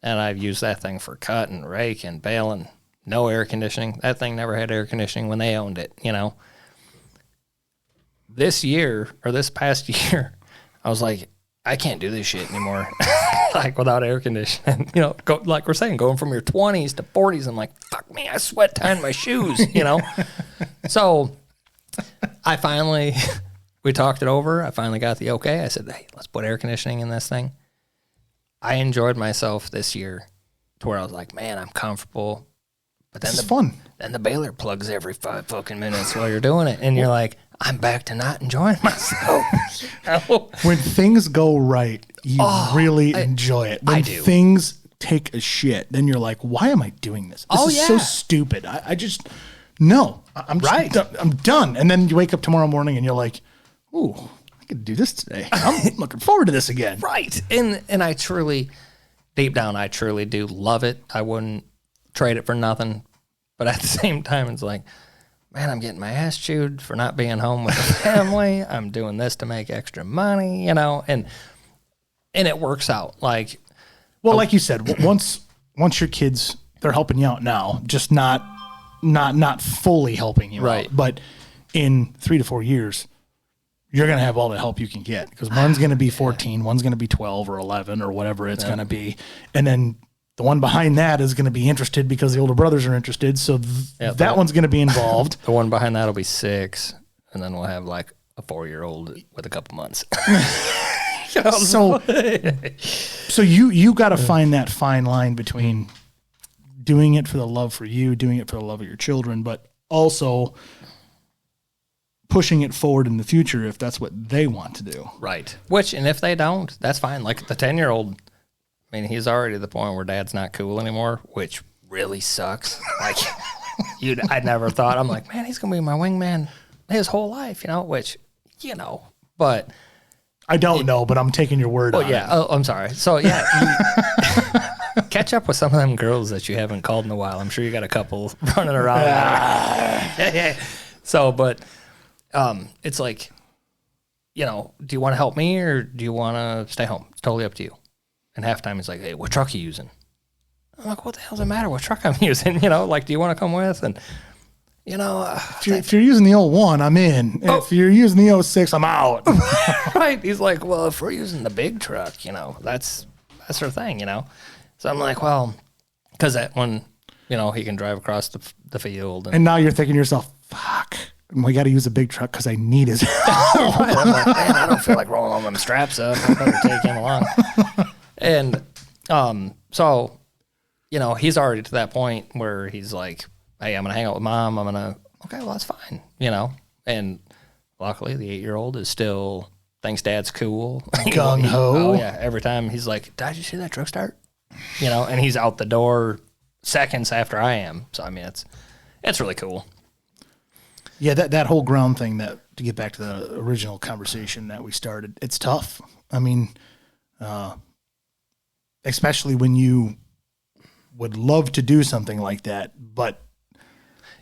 and I've used that thing for cut and rake and bale and no air conditioning. That thing never had air conditioning when they owned it. You know, this past year, I was like, I can't do this shit anymore. Like without air conditioning, you know, like we're saying, going from your 20s to 40s, I'm like, fuck me, I sweat tying my shoes, you know? So we talked it over. I finally got the okay. I said, hey, let's put air conditioning in this thing. I enjoyed myself this year to where I was like, man, I'm comfortable. But then
it's fun.
Then the baler plugs every 5 fucking minutes while you're doing it. And you're like, I'm back to not enjoying myself.
When things go right, you really enjoy it. When
I do.
Things take a shit, then you're like, why am I doing this? This is so stupid. I just, no. I'm done. And then you wake up tomorrow morning and you're like, ooh, I could do this today. I'm looking forward to this again.
Right. And I truly, deep down, I truly do love it. I wouldn't trade it for nothing. But at the same time, it's like, man, I'm getting my ass chewed for not being home with the family. I'm doing this to make extra money, you know, and it works out. Like,
well, like you said, once your kids, they're helping you out now, just not fully helping you
right.
out. But in 3 to 4 years, you're going to have all the help you can get because one's going to be 14, one's going to be 12 or 11 or whatever it's going to be. And then the one behind that is going to be interested because the older brothers are interested. So that one's going to be involved.
The one behind that will be 6. And then we'll have like a 4-year-old with a couple months.
So you got to find that fine line between doing it for the love for you, doing it for the love of your children, but also pushing it forward in the future if that's what they want to do.
Right. And if they don't, that's fine. Like the 10-year-old, I mean, he's already at the point where dad's not cool anymore, which really sucks. Like, I never thought. I'm like, man, he's going to be my wingman his whole life, you know, which, you know, but.
I don't know, but I'm taking your word on it.
Oh, I'm sorry. So, yeah, catch up with some of them girls that you haven't called in a while. I'm sure you got a couple running around. So, but it's like, you know, do you want to help me or do you want to stay home? It's totally up to you. And half the time he's like, hey, what truck are you using? I'm like, what the hell does it matter what truck I'm using? You know, like, do you want to come with? And, you know.
If you're using the 01, I'm in. If you're using the 06, I'm out.
Right. He's like, well, if we're using the big truck, you know, that's our thing, you know. So I'm like, well, because that one, you know, he can drive across the field.
And now you're thinking to yourself, fuck, we got to use a big truck because I need his help.
Right. I'm like, man, I don't feel like rolling all them straps up. I better take him along. And so, you know, he's already to that point where he's like, hey, I'm going to hang out with mom. Okay, well, that's fine, you know. And luckily, the 8-year-old is still thinks dad's cool.
Gung-ho.
Oh, yeah. Every time he's like, did you see that truck start? You know, and he's out the door seconds after I am. So, I mean, it's really cool.
Yeah, that whole ground thing, to get back to the original conversation that we started, it's tough. I mean, especially when you would love to do something like that, but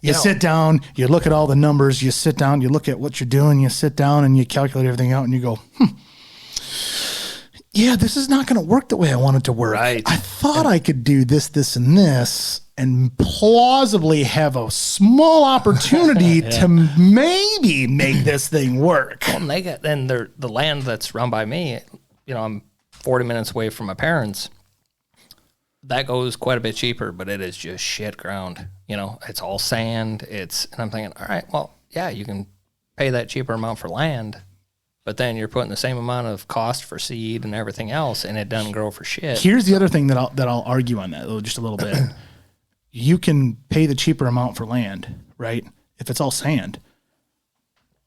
you sit down, you look at all the numbers, you sit down, you look at what you're doing, you sit down and you calculate everything out and you go, yeah, this is not going to work the way I want it to work.
Right.
I thought I could do this, and this, and plausibly have a small opportunity to maybe make this thing work.
Well, the land that's run by me, you know, I'm 40 minutes away from my parents. That goes quite a bit cheaper, but it is just shit ground. You know, it's all sand. And I'm thinking, all right, well, yeah, you can pay that cheaper amount for land, but then you're putting the same amount of cost for seed and everything else, and it doesn't grow for shit.
Here's the other thing that I'll argue on that just a little bit. You can pay the cheaper amount for land, right? If it's all sand,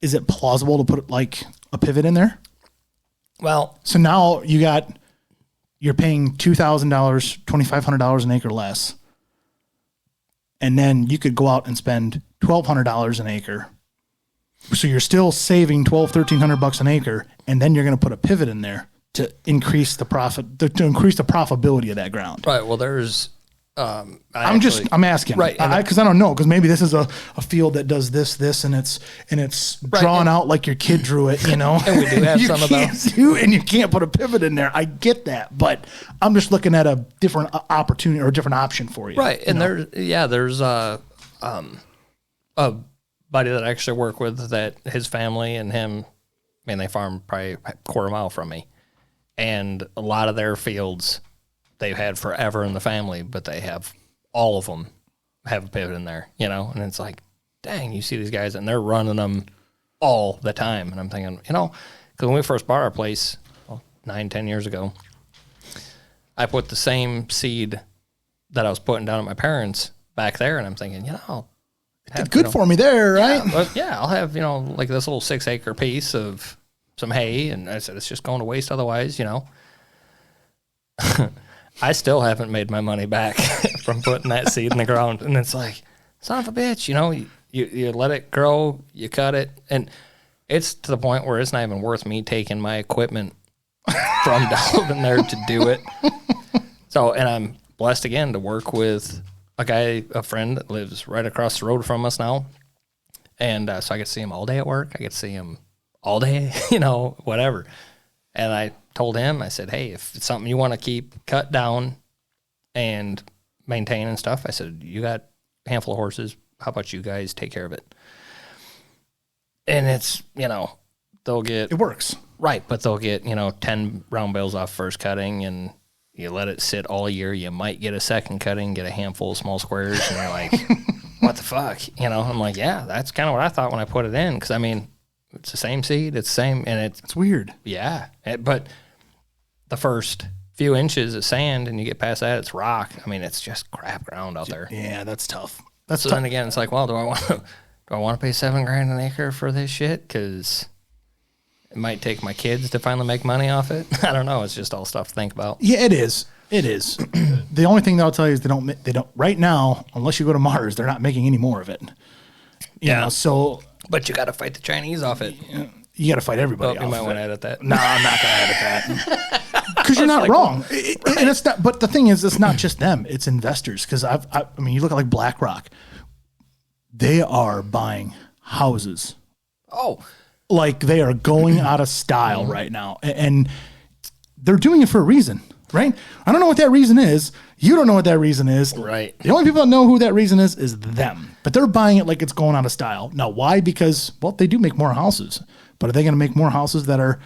is it plausible to put like a pivot in there?
Well,
so now you're paying $2,000, $2,500 an acre less. And then you could go out and spend $1,200 an acre So you're still saving $1,200-1,300 an acre, and then you're going to put a pivot in there to increase the profit, to increase the profitability of that ground.
Right. Well, there's.
I'm asking,
right?
Because I don't know, because maybe this is a field that does this, and it's drawn out like your kid drew it, you know.
And we do have some of those,
and you can't put a pivot in there. I get that, but I'm just looking at a different opportunity or a different option for you,
right? And there's a buddy that I actually work with that his family and him, man, they farm probably a quarter mile from me, and a lot of their fields they've had forever in the family, but they have all of them have a pivot in there, you know, and it's like, dang, you see these guys and they're running them all the time. And I'm thinking, you know, because when we first bought our place 9-10 years ago, I put the same seed that I was putting down at my parents' back there, and I'm thinking, you know,
it's good for me there, right?
Yeah, I'll have, you know, like this little 6-acre piece of some hay, and I said it's just going to waste otherwise, you know. I still haven't made my money back from putting that seed in the ground. And it's like, son of a bitch, you know, you let it grow, you cut it. And it's to the point where it's not even worth me taking my equipment from down in there to do it. So, and I'm blessed again to work with a friend that lives right across the road from us now. And so I get to see him all day at work. I get to see him all day, you know, whatever. And I told him, I said, hey, if it's something you want to keep cut down and maintain and stuff, I said, you got a handful of horses. How about you guys take care of it? And it's, you know, it works. Right. But they'll get, you know, 10 round bales off first cutting, and you let it sit all year. You might get a second cutting, get a handful of small squares. And you're like, what the fuck? You know, I'm like, yeah, that's kind of what I thought when I put it in. Cause I mean, it's the same seed. It's the same. And it's
weird.
Yeah. But the first few inches of sand and you get past that, it's rock. I mean, it's just crap ground out there.
Yeah, that's tough.
So then again, it's like, well, do I want to pay $7,000 an acre for this shit? Because it might take my kids to finally make money off it. I don't know. It's just all stuff to think about.
Yeah, it is. It is. The only thing that I'll tell you is they don't right now, unless you go to Mars, they're not making any more of it. You know, so.
But you got to fight the Chinese off it.
You got to fight everybody off.
You might want to edit that.
No, I'm not going to edit that. Because you're not wrong. Right. And it's not. But the thing is, it's not just them. It's investors. Because I mean, you look at like BlackRock. They are buying houses.
Oh.
Like they are going out of style right now. And they're doing it for a reason, right? I don't know what that reason is. You don't know what that reason is.
Right.
The only people that know who that reason is them. But they're buying it like it's going out of style. Now, why? Because, well, they do make more houses. But are they going to make more houses that are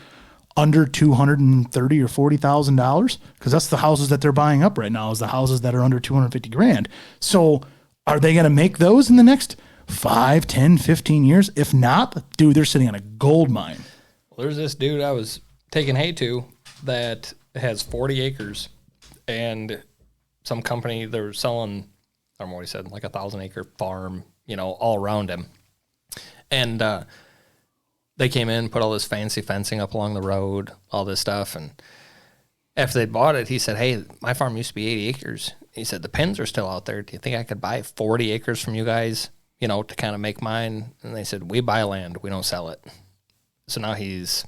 under $230,000 or $40,000? Because that's the houses that they're buying up right now, is the houses that are under $250,000. So are they going to make those in the next 5, 10, 15 years? If not, dude, they're sitting on a gold mine.
Well, there's this dude I was taking hay to that has 40 acres, and some company, they're selling, I don't know what he said, like 1,000-acre farm, you know, all around him. And they came in, put all this fancy fencing up along the road, all this stuff. And after they bought it, he said, hey, my farm used to be 80 acres. He said, the pins are still out there. Do you think I could buy 40 acres from you guys, you know, to kind of make mine? And they said, we buy land, we don't sell it. So now he's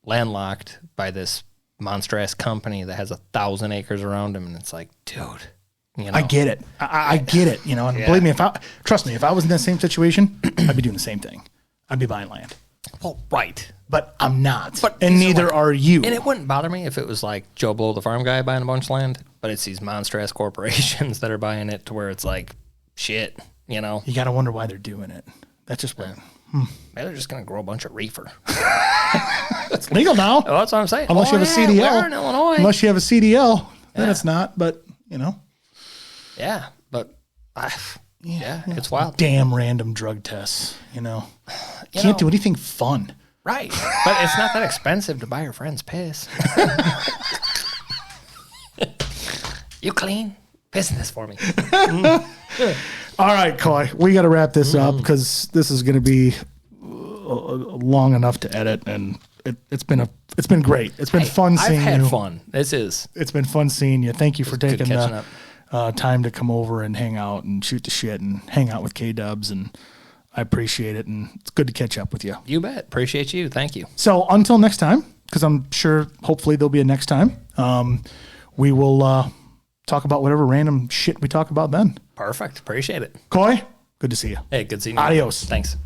landlocked by this monster-ass company that has 1,000 acres around him. And it's like, dude, you know.
I get it. I get it, you know. And believe me, trust me, if I was in that same situation, I'd be doing the same thing. I'd be buying land.
Well, right.
But I'm not. And neither are you.
And it wouldn't bother me if it was like Joe Blow, the farm guy, buying a bunch of land. But it's these monster-ass corporations that are buying it to where it's like, shit, you know.
You got to wonder why they're doing it. That's just weird.
Maybe they're just going to grow a bunch of reefer.
It's legal now.
Oh, that's what I'm saying.
Unless you have a CDL.
We are in Illinois.
Unless you have a CDL, then it's not. But, you know.
Yeah, but it's wild.
Damn random drug tests, you know. Can't do anything fun.
Right. But it's not that expensive to buy your friend's piss. You clean? Piss in this for me.
All right, Coy. We got to wrap this up because this is going to be long enough to edit, and it's been great. It's been fun seeing you.
I've had fun. It's
been fun seeing you. Thank you for taking the time to come over and hang out and shoot the shit and hang out with K-Dubs. And I appreciate it, and it's good to catch up with you.
You bet. Appreciate you. Thank you.
So until next time, because I'm sure hopefully there'll be a next time, we will talk about whatever random shit we talk about then.
Perfect. Appreciate it.
Coy, good to see you.
Hey, good seeing you.
Adios.
Thanks.